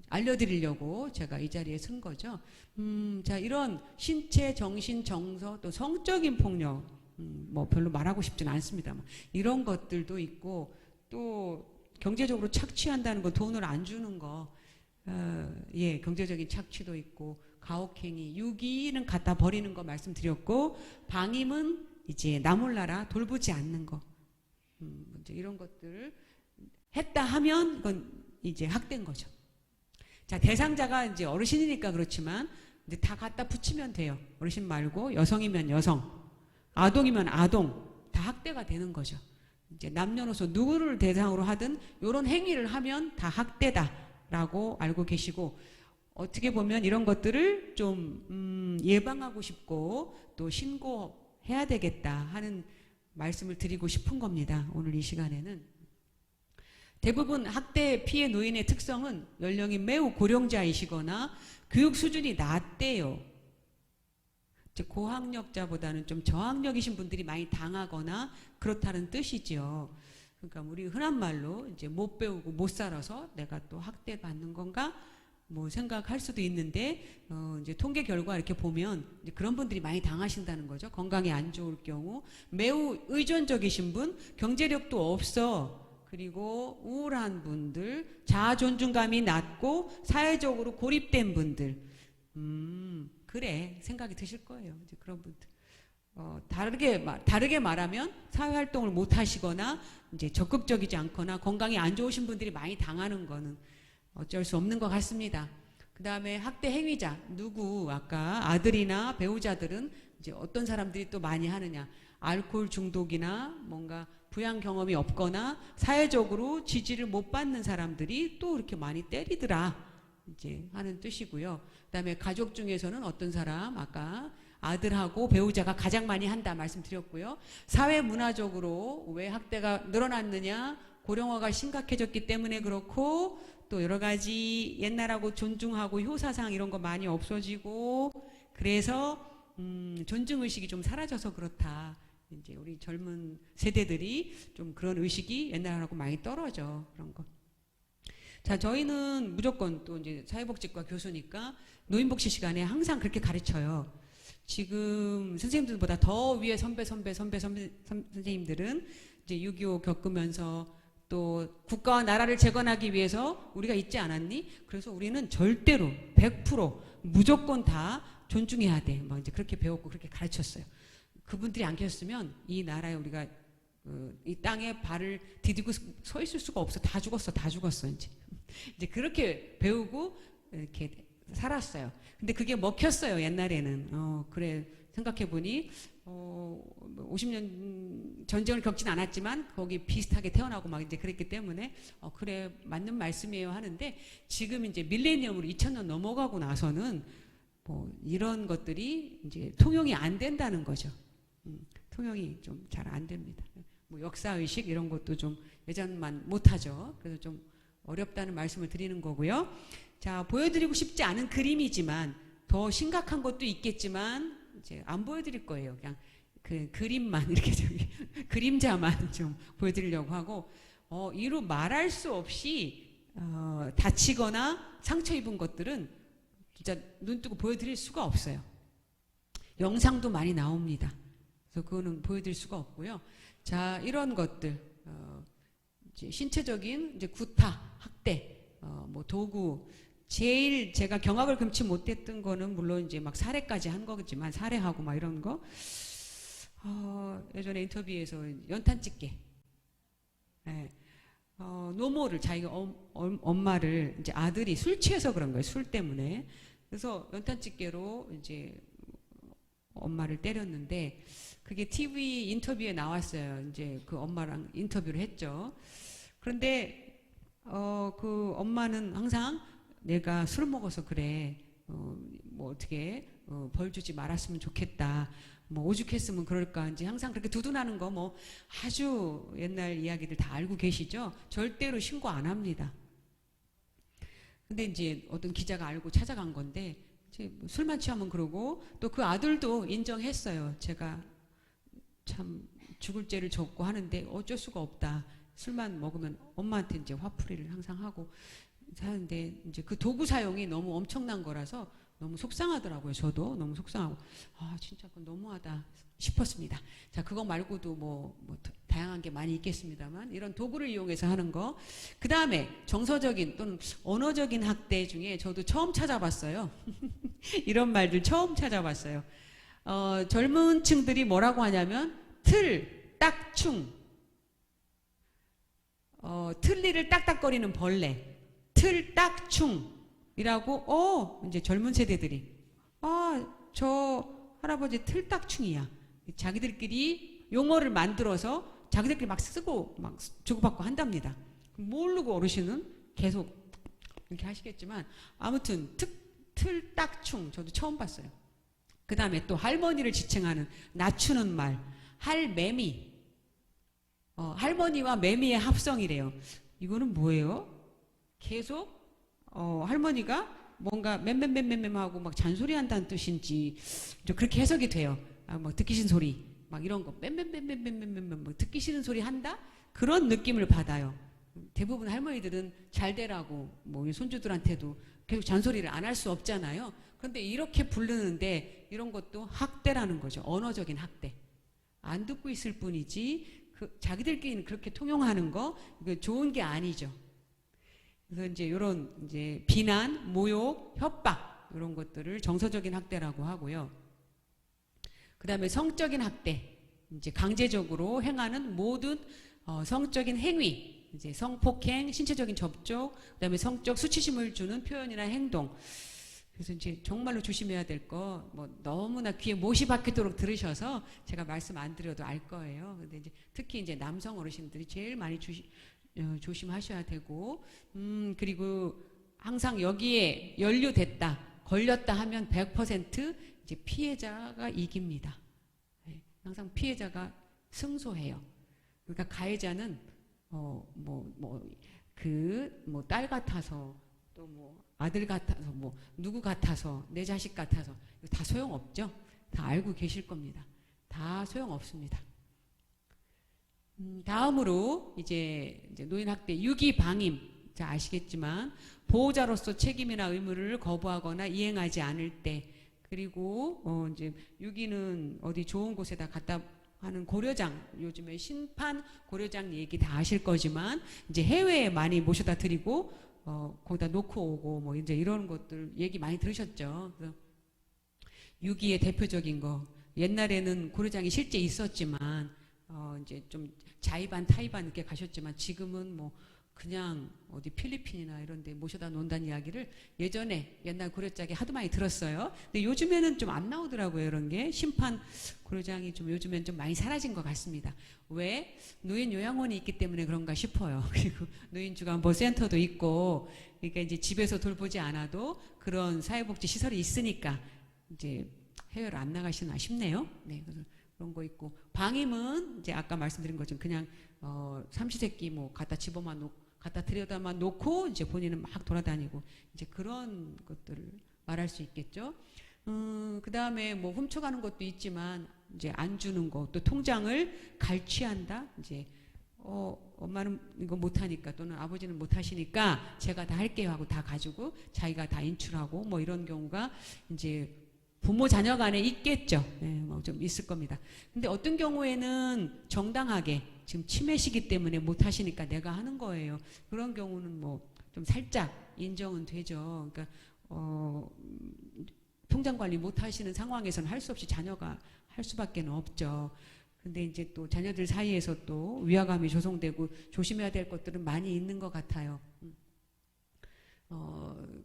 알려드리려고 제가 이 자리에 쓴 거죠. 자, 이런 신체, 정신, 정서, 또 성적인 폭력, 뭐 별로 말하고 싶진 않습니다만 이런 것들도 있고, 또 경제적으로 착취한다는 거, 돈을 안 주는 거, 예, 경제적인 착취도 있고, 가혹행위, 유기는 갖다 버리는 거 말씀드렸고, 방임은 이제 나 몰라라 돌보지 않는 거, 이제 이런 것들 했다 하면 그건 이제 학대인 거죠. 자, 대상자가 이제 어르신이니까 그렇지만 이제 다 갖다 붙이면 돼요. 어르신 말고 여성이면 여성, 아동이면 아동, 다 학대가 되는 거죠. 이제 남녀노소 누구를 대상으로 하든 이런 행위를 하면 다 학대다라고 알고 계시고, 어떻게 보면 이런 것들을 좀 예방하고 싶고 또 신고해야 되겠다 하는 말씀을 드리고 싶은 겁니다. 오늘 이 시간에는 대부분 학대 피해 노인의 특성은 연령이 매우 고령자이시거나 교육 수준이 낮대요. 고학력자보다는 좀 저학력이신 분들이 많이 당하거나 그렇다는 뜻이죠. 그러니까 우리 흔한 말로 이제 못 배우고 못 살아서 내가 또 학대받는 건가 뭐 생각할 수도 있는데, 이제 통계 결과 이렇게 보면 이제 그런 분들이 많이 당하신다는 거죠. 건강이 안 좋을 경우, 매우 의존적이신 분, 경제력도 없어, 그리고 우울한 분들, 자아 존중감이 낮고 사회적으로 고립된 분들, 그래 생각이 드실 거예요. 이제 그런 분들. 다르게 말하면 사회활동을 못 하시거나 이제 적극적이지 않거나 건강이 안 좋으신 분들이 많이 당하는 거는 어쩔 수 없는 것 같습니다. 그 다음에 학대 행위자, 누구, 아까 아들이나 배우자들은 이제 어떤 사람들이 또 많이 하느냐, 알코올 중독이나 뭔가 부양 경험이 없거나 사회적으로 지지를 못 받는 사람들이 또 이렇게 많이 때리더라 이제 하는 뜻이고요. 그다음에 가족 중에서는 어떤 사람 아까 아들하고 배우자가 가장 많이 한다 말씀드렸고요. 사회 문화적으로 왜 학대가 늘어났느냐? 고령화가 심각해졌기 때문에 그렇고 또 여러 가지 옛날하고 존중하고 효사상 이런 거 많이 없어지고 그래서 존중 의식이 좀 사라져서 그렇다. 이제 우리 젊은 세대들이 좀 그런 의식이 옛날하고 많이 떨어져 그런 거. 자, 저희는 무조건 또 이제 사회복지과 교수니까 노인복지 시간에 항상 그렇게 가르쳐요. 지금 선생님들보다 더 위에 선생님들은 이제 6.25 겪으면서 또 국가와 나라를 재건하기 위해서 우리가 있지 않았니? 그래서 우리는 절대로 100% 무조건 다 존중해야 돼. 막 이제 그렇게 배웠고 그렇게 가르쳤어요. 그분들이 안 계셨으면 이 나라에 우리가 이 땅에 발을 디디고 서 있을 수가 없어. 다 죽었어 이제 그렇게 배우고 이렇게 살았어요. 근데 그게 먹혔어요 옛날에는. 그래 생각해 보니 50년 전쟁을 겪진 않았지만 거기 비슷하게 태어나고 막 이제 그랬기 때문에 그래 맞는 말씀이에요 하는데 지금 이제 밀레니엄으로 2000년 넘어가고 나서는 뭐 이런 것들이 이제 통용이 안 된다는 거죠. 통용이 좀 잘 안 됩니다. 뭐 역사의식 이런 것도 좀 예전만 못하죠. 그래서 좀 어렵다는 말씀을 드리는 거고요. 자, 보여드리고 싶지 않은 그림이지만 더 심각한 것도 있겠지만 이제 안 보여드릴 거예요. 그냥 그 그림만 이렇게 저기 그림자만 좀 보여드리려고 하고 이루 말할 수 없이 다치거나 상처 입은 것들은 진짜 눈 뜨고 보여드릴 수가 없어요. 영상도 많이 나옵니다. 그래서 그거는 보여드릴 수가 없고요. 자, 이런 것들 이제 신체적인 이제 구타, 학대, 뭐 도구. 제일 제가 경악을 금치 못했던 거는 물론 이제 막 살해까지 한 거지만 살해하고 막 이런 거. 예전에 인터뷰에서 연탄 찍게. 네. 노모를 자기가 엄마를 이제 아들이 술 취해서 그런 거예요. 술 때문에. 그래서 연탄 찍게로 이제 엄마를 때렸는데 그게 TV 인터뷰에 나왔어요. 이제 그 엄마랑 인터뷰를 했죠. 그런데 그 엄마는 항상 내가 술 먹어서 그래. 뭐 어떻게 벌 주지 말았으면 좋겠다. 뭐 오죽했으면 그럴까. 이제 항상 그렇게 두둔하는 거 뭐 아주 옛날 이야기들 다 알고 계시죠? 절대로 신고 안 합니다. 근데 이제 어떤 기자가 알고 찾아간 건데 이제 술만 취하면 그러고 또 그 아들도 인정했어요. 제가 참 죽을 죄를 졌고 하는데 어쩔 수가 없다. 술만 먹으면 엄마한테 이제 화풀이를 항상 하고 하는데 이제 그 도구 사용이 너무 엄청난 거라서 너무 속상하더라고요. 저도 너무 속상하고 진짜 그건 너무하다 싶었습니다. 자, 그거 말고도 뭐 다양한 게 많이 있겠습니다만 이런 도구를 이용해서 하는 거. 그 다음에 정서적인 또는 언어적인 학대 중에 저도 처음 찾아봤어요. 이런 말들 처음 찾아봤어요. 젊은 층들이 뭐라고 하냐면 딱충, 틀니를 딱딱거리는 벌레, 틀딱충이라고 이제 젊은 세대들이 저 할아버지 틀딱충이야. 자기들끼리 용어를 만들어서 자기들끼리 막 쓰고 막 주고받고 한답니다. 모르고 어르신은 계속 이렇게 하시겠지만 아무튼 틀딱충 저도 처음 봤어요. 그 다음에 또 할머니를 지칭하는 낮추는 말 할매미. 할머니와 매미의 합성이래요. 이거는 뭐예요? 계속 할머니가 뭔가 맴맴맴맴 하고 막 잔소리한다는 뜻인지 그렇게 해석이 돼요. 뭐 듣기 싫은 소리 막 이런 거 맴맴맴맴맴맴 뭐 듣기 싫은 소리 한다? 그런 느낌을 받아요. 대부분 할머니들은 잘 되라고 뭐 손주들한테도 계속 잔소리를 안 할 수 없잖아요. 그런데 이렇게 부르는데 이런 것도 학대라는 거죠. 언어적인 학대. 안 듣고 있을 뿐이지 자기들끼리는 그렇게 통용하는 거 이거 좋은 게 아니죠. 그래서 이제 이런 이제 비난, 모욕, 협박 이런 것들을 정서적인 학대라고 하고요. 그 다음에 성적인 학대, 이제 강제적으로 행하는 모든 성적인 행위, 이제 성폭행, 신체적인 접촉, 그 다음에 성적 수치심을 주는 표현이나 행동. 그래서 이제 정말로 조심해야 될 거, 뭐 너무나 귀에 못이 박히도록 들으셔서 제가 말씀 안 드려도 알 거예요. 근데 이제 특히 이제 남성 어르신들이 제일 많이 조심하셔야 되고, 그리고 항상 여기에 연루됐다, 걸렸다 하면 100% 이제 피해자가 이깁니다. 예, 항상 피해자가 승소해요. 그러니까 가해자는 딸 같아서 또 뭐 아들 같아서 뭐 누구 같아서 내 자식 같아서 다 소용없죠. 다 알고 계실 겁니다. 다 소용없습니다. 다음으로 이제 노인학대 유기방임. 자, 아시겠지만 보호자로서 책임이나 의무를 거부하거나 이행하지 않을 때, 그리고 이제 유기는 어디 좋은 곳에다 갖다 하는 고려장, 요즘에 심판 고려장 얘기 다 아실 거지만 이제 해외에 많이 모셔다 드리고 거기다 놓고 오고 뭐 이제 이런 것들 얘기 많이 들으셨죠. 그래서 유기의 대표적인 거, 옛날에는 고려장이 실제 있었지만 이제 좀 자의반 타의반 이렇게 가셨지만 지금은 뭐 그냥 어디 필리핀이나 이런 데 모셔다 놓는다는 이야기를 예전에 옛날 고려장에 하도 많이 들었어요. 근데 요즘에는 좀 안 나오더라고요. 이런 게 심판 고려장이 좀 요즘엔 좀 많이 사라진 것 같습니다. 왜? 노인 요양원이 있기 때문에 그런가 싶어요. 그리고 노인주간보센터도 있고, 그러니까 이제 집에서 돌보지 않아도 그런 사회복지 시설이 있으니까 이제 해외로 안 나가시나 싶네요. 네, 그런 거 있고, 방임은 이제 아까 말씀드린 것처럼 그냥 삼시세끼 뭐 갖다 집어만 놓고 갖다 들여다만 놓고 이제 본인은 막 돌아다니고 이제 그런 것들을 말할 수 있겠죠. 그 다음에 뭐 훔쳐가는 것도 있지만 이제 안 주는 거, 또 통장을 갈취한다. 이제 엄마는 이거 못하니까 또는 아버지는 못하시니까 제가 다 할게요 하고 다 가지고 자기가 다 인출하고 뭐 이런 경우가 이제 부모 자녀 간에 있겠죠. 네, 뭐 좀 있을 겁니다. 근데 어떤 경우에는 정당하게 지금 치매 시기 때문에 못 하시니까 내가 하는 거예요. 그런 경우는 뭐 좀 살짝 인정은 되죠. 그러니까 통장 관리 못 하시는 상황에서는 할 수 없이 자녀가 할 수밖에 없죠. 근데 이제 또 자녀들 사이에서 또 위화감이 조성되고 조심해야 될 것들은 많이 있는 것 같아요.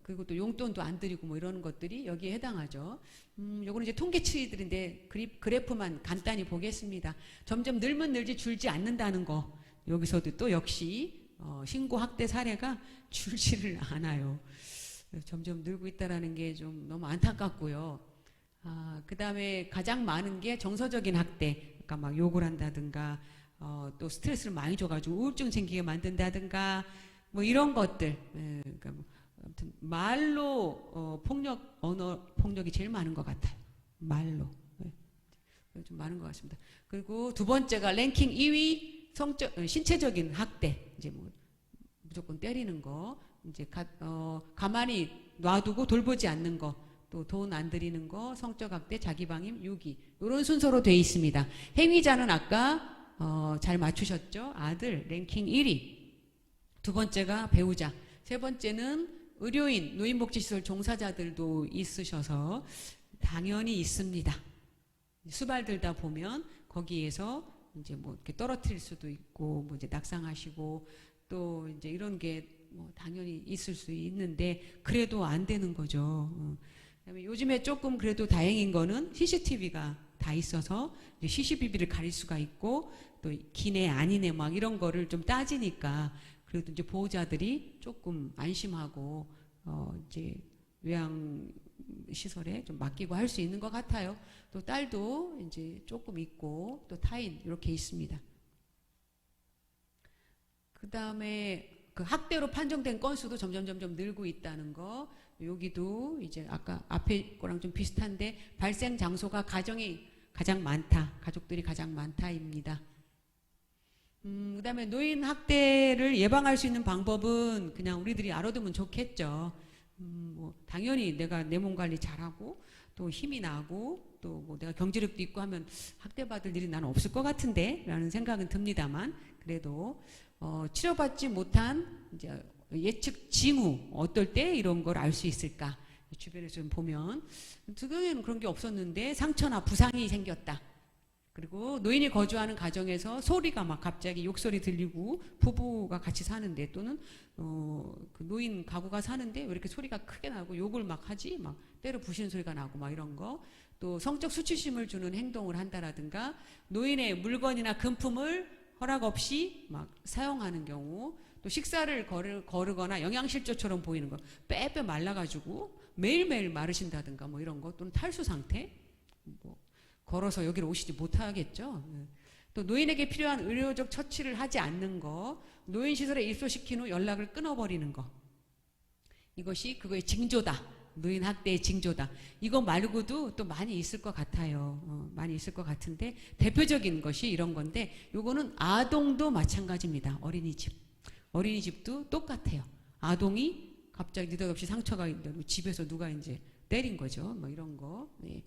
그리고 또 용돈도 안 드리고 뭐 이런 것들이 여기에 해당하죠. 요거는 이제 통계치들인데 그래프만 간단히 보겠습니다. 점점 늘면 늘지 줄지 않는다는 거. 여기서도 또 역시 신고 학대 사례가 줄지를 않아요. 점점 늘고 있다라는 게 좀 너무 안타깝고요. 그 다음에 가장 많은 게 정서적인 학대. 그러니까 막 욕을 한다든가, 또 스트레스를 많이 줘가지고 우울증 생기게 만든다든가, 뭐 이런 것들. 그러니까 뭐 아무튼 말로 폭력, 언어 폭력이 제일 많은 것 같아요. 말로. 좀 많은 것 같습니다. 그리고 두 번째가 랭킹 2위 신체적인 학대. 이제 뭐 무조건 때리는 거, 이제 가만히 놔두고 돌보지 않는 거, 또 돈 안 드리는 거, 성적 학대, 자기방임, 유기, 이런 순서로 돼 있습니다. 행위자는 아까 잘 맞추셨죠? 아들 랭킹 1위. 두 번째가 배우자. 세 번째는 의료인, 노인복지시설 종사자들도 있으셔서 당연히 있습니다. 수발들다 보면 거기에서 이제 뭐 이렇게 떨어뜨릴 수도 있고, 뭐 이제 낙상하시고, 또 이제 이런 게 뭐 당연히 있을 수 있는데 그래도 안 되는 거죠. 그다음에 요즘에 조금 그래도 다행인 거는 CCTV가 다 있어서 이제 CCTV를 가릴 수가 있고, 또 기내 아니네 막 이런 거를 좀 따지니까 그래도 이제 보호자들이 조금 안심하고 이제 요양 시설에 좀 맡기고 할 수 있는 것 같아요. 또 딸도 이제 조금 있고 또 타인 이렇게 있습니다. 그 다음에 그 학대로 판정된 건수도 점점 늘고 있다는 거. 여기도 이제 아까 앞에 거랑 좀 비슷한데 발생 장소가 가정이 가장 많다, 가족들이 가장 많다입니다. 그 다음에 노인 학대를 예방할 수 있는 방법은 그냥 우리들이 알아두면 좋겠죠. 뭐 당연히 내가 내 몸 관리 잘하고 또 힘이 나고 또 뭐 내가 경제력도 있고 하면 학대받을 일이 나는 없을 것 같은데 라는 생각은 듭니다만, 그래도 치료받지 못한 이제 예측 징후, 어떨 때 이런 걸 알 수 있을까? 주변에서 좀 보면 특유에는 그런 게 없었는데 상처나 부상이 생겼다. 그리고 노인이 거주하는 가정에서 소리가 막 갑자기 욕소리 들리고, 부부가 같이 사는데 또는 그 노인 가구가 사는데 왜 이렇게 소리가 크게 나고 욕을 막 하지, 막 때려 부시는 소리가 나고 막 이런 거. 또 성적 수치심을 주는 행동을 한다라든가, 노인의 물건이나 금품을 허락 없이 막 사용하는 경우, 또 식사를 거르거나 영양실조처럼 보이는 거, 빼빼 말라가지고 매일매일 마르신다든가 뭐 이런 거, 또는 탈수 상태, 뭐 걸어서 여기를 오시지 못하겠죠. 또 노인에게 필요한 의료적 처치를 하지 않는 거, 노인시설에 입소시킨 후 연락을 끊어버리는 거, 이것이 그거의 징조다. 노인 학대의 징조다. 이거 말고도 또 많이 있을 것 같아요. 많이 있을 것 같은데 대표적인 것이 이런 건데, 요거는 아동도 마찬가지입니다. 어린이집도 똑같아요. 아동이 갑자기 느닷없이 상처가 있는데 집에서 누가 이제 때린 거죠. 뭐 이런 거. 네.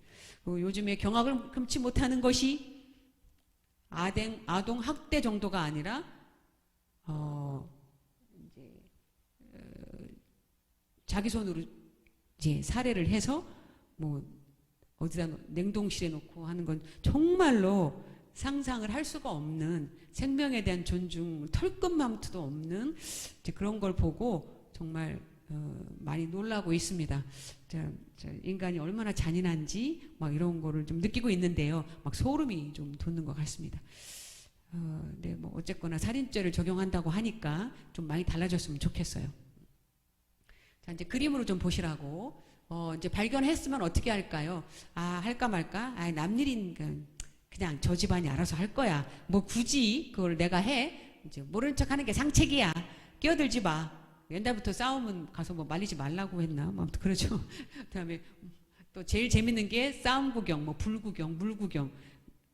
요즘에 경악을 금치 못하는 것이 아동 학대 정도가 아니라 자기 손으로 이제 살해를 해서 뭐 어디다 냉동실에 놓고 하는 건 정말로 상상을 할 수가 없는, 생명에 대한 존중, 털끝만큼도 없는 이제 그런 걸 보고 정말 많이 놀라고 있습니다. 인간이 얼마나 잔인한지 막 이런 거를 좀 느끼고 있는데요. 막 소름이 좀 돋는 것 같습니다. 네, 뭐 어쨌거나 살인죄를 적용한다고 하니까 좀 많이 달라졌으면 좋겠어요. 자, 이제 그림으로 좀 보시라고. 이제 발견했으면 어떻게 할까요? 할까 말까? 남일이니까 그냥 저 집안이 알아서 할 거야. 뭐 굳이 그걸 내가 해? 이제 모른 척 하는 게 상책이야. 끼어들지 마. 옛날부터 싸우면 가서 뭐 말리지 말라고 했나? 뭐 아무튼 그러죠. 그다음에 또 제일 재밌는 게 싸움 구경, 뭐 불 구경, 물 구경.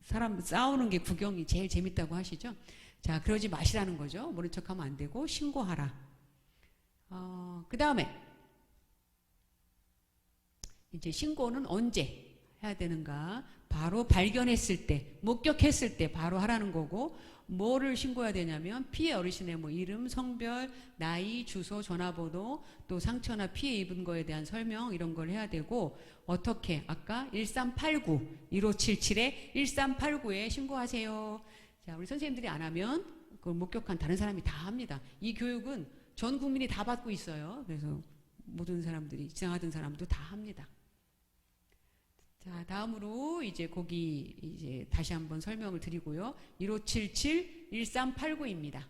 사람 싸우는 게 구경이 제일 재밌다고 하시죠. 자, 그러지 마시라는 거죠. 모른 척하면 안 되고 신고하라. 그 다음에 이제 신고는 언제 해야 되는가? 바로 발견했을 때, 목격했을 때 바로 하라는 거고, 뭐를 신고해야 되냐면 피해 어르신의 뭐 이름, 성별, 나이, 주소, 전화번호, 또 상처나 피해 입은 거에 대한 설명, 이런 걸 해야 되고, 어떻게? 아까 1389, 1577에 1389에 신고하세요. 자, 우리 선생님들이 안 하면 그걸 목격한 다른 사람이 다 합니다. 이 교육은 전 국민이 다 받고 있어요. 그래서 모든 사람들이, 지나가던 사람도 다 합니다. 자, 다음으로 이제 거기 이제 다시 한번 설명을 드리고요. 1577 1389입니다.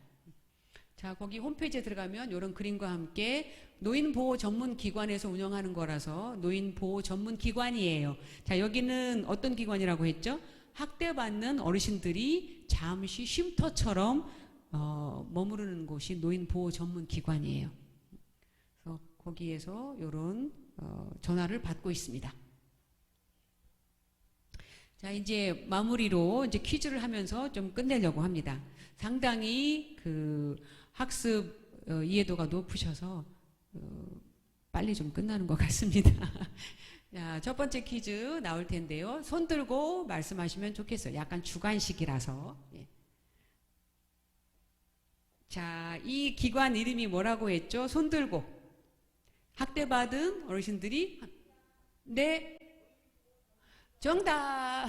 자, 거기 홈페이지에 들어가면 이런 그림과 함께 노인보호 전문기관에서 운영하는 거라서 노인보호 전문기관이에요. 자, 여기는 어떤 기관이라고 했죠? 학대받는 어르신들이 잠시 쉼터처럼 머무르는 곳이 노인보호 전문기관이에요. 그래서 거기에서 이런 전화를 받고 있습니다. 자, 이제 마무리로 이제 퀴즈를 하면서 좀 끝내려고 합니다. 상당히 그 학습 이해도가 높으셔서 빨리 좀 끝나는 것 같습니다. 자, 첫 번째 퀴즈 나올 텐데요. 손 들고 말씀하시면 좋겠어요. 약간 주관식이라서. 예. 자, 이 기관 이름이 뭐라고 했죠? 손 들고. 학대받은 어르신들이 네. 정답!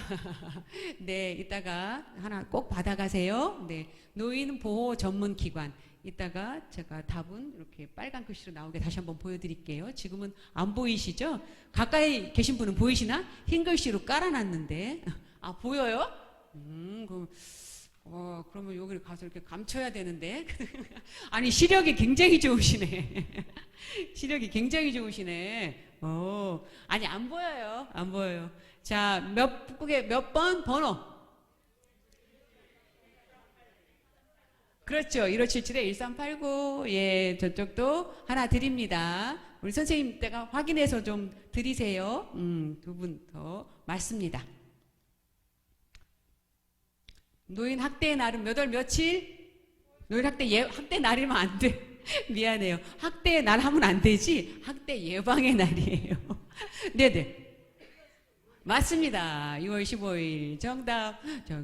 네, 이따가 하나 꼭 받아가세요. 네, 노인보호 전문기관. 이따가 제가 답은 이렇게 빨간 글씨로 나오게 다시 한번 보여드릴게요. 지금은 안 보이시죠? 가까이 계신 분은 보이시나? 흰 글씨로 깔아놨는데. 보여요? 그러면 여기를 가서 이렇게 감춰야 되는데. 아니, 시력이 굉장히 좋으시네. 시력이 굉장히 좋으시네. 아니, 안 보여요. 안 보여요. 자, 몇 번 번호? 그렇죠. 1577에 1389. 예, 저쪽도 하나 드립니다. 우리 선생님 때가 확인해서 좀 드리세요. 두 분 더 맞습니다. 노인 학대의 날은 몇 월 며칠? 노인 학대 날이면 안 돼. 미안해요. 학대의 날 하면 안 되지. 학대 예방의 날이에요. 네네. 맞습니다. 2월 15일 정답.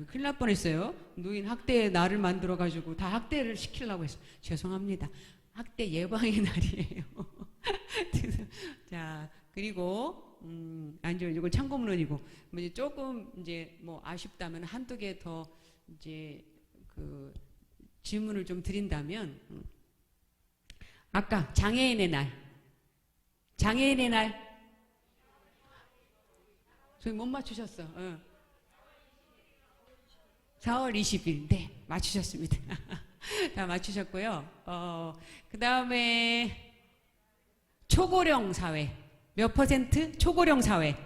큰일 날 뻔했어요. 노인 학대의 날을 만들어가지고 다 학대를 시키려고 했어요. 죄송합니다. 학대 예방의 날이에요. 자, 그리고 아니죠. 이건 참고문헌이고. 이제 조금 이제 뭐 아쉽다면 한두 개 더 이제 그 질문을 좀 드린다면, 아까 장애인의 날. 장애인의 날. 저희 못 맞추셨어. 4월 20일. 네, 맞추셨습니다. 다 맞추셨고요. 그 다음에 초고령 사회. 몇 퍼센트? 초고령 사회.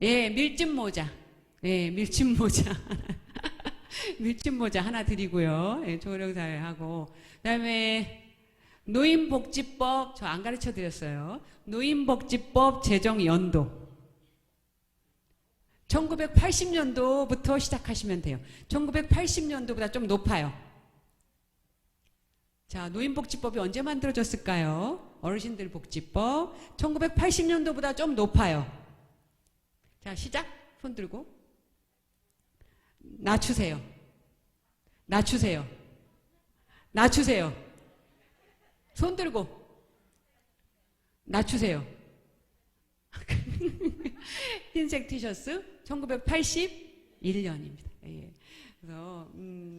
예, 밀짚 모자. 예, 밀짚 모자. 밀짚 모자 하나 드리고요. 예, 초고령 사회 하고. 그 다음에 노인복지법, 저 안 가르쳐 드렸어요. 노인복지법 제정 연도. 1980년도부터 시작하시면 돼요. 1980년도보다 좀 높아요. 자, 노인복지법이 언제 만들어졌을까요? 어르신들 복지법. 1980년도보다 좀 높아요. 자, 시작. 손 들고. 낮추세요. 낮추세요. 낮추세요. 손 들고. 낮추세요. 흰색 티셔츠 1981년입니다. 예. 그래서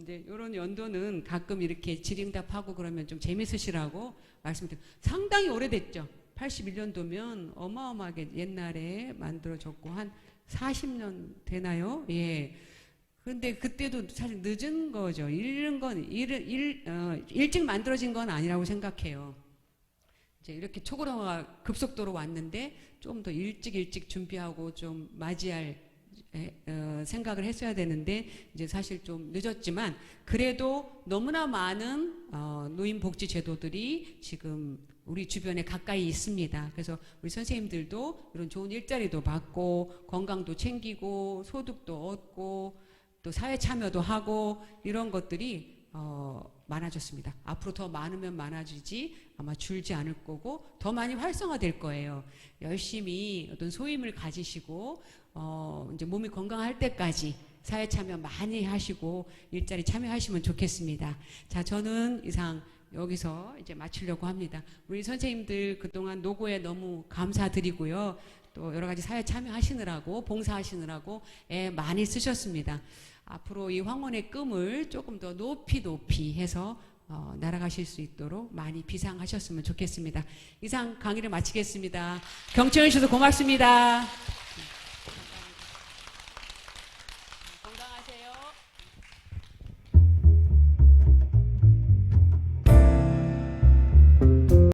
이제 이런 연도는 가끔 이렇게 질의응답하고 그러면 좀 재밌으시라고 말씀드려요. 상당히 오래됐죠. 81년도면 어마어마하게 옛날에 만들어졌고 한 40년 되나요? 예. 그런데 그때도 사실 늦은 거죠. 일찍 만들어진 건 아니라고 생각해요. 이제 이렇게 초고령화가 급속도로 왔는데 좀 더 일찍 준비하고 좀 맞이할 생각을 했어야 되는데 이제 사실 좀 늦었지만 그래도 너무나 많은 노인복지 제도들이 지금 우리 주변에 가까이 있습니다. 그래서 우리 선생님들도 이런 좋은 일자리도 받고 건강도 챙기고 소득도 얻고 또 사회 참여도 하고 이런 것들이 많아졌습니다. 앞으로 더 많으면 많아지지 아마 줄지 않을 거고 더 많이 활성화될 거예요. 열심히 어떤 소임을 가지시고 이제 몸이 건강할 때까지 사회 참여 많이 하시고 일자리 참여하시면 좋겠습니다. 자, 저는 이상 여기서 이제 마치려고 합니다. 우리 선생님들 그동안 노고에 너무 감사드리고요. 또 여러 가지 사회 참여하시느라고 봉사하시느라고 애 많이 쓰셨습니다. 앞으로 이 황혼의 꿈을 조금 더 높이 해서 날아가실 수 있도록 많이 비상하셨으면 좋겠습니다. 이상 강의를 마치겠습니다. 경청해 주셔서 고맙습니다.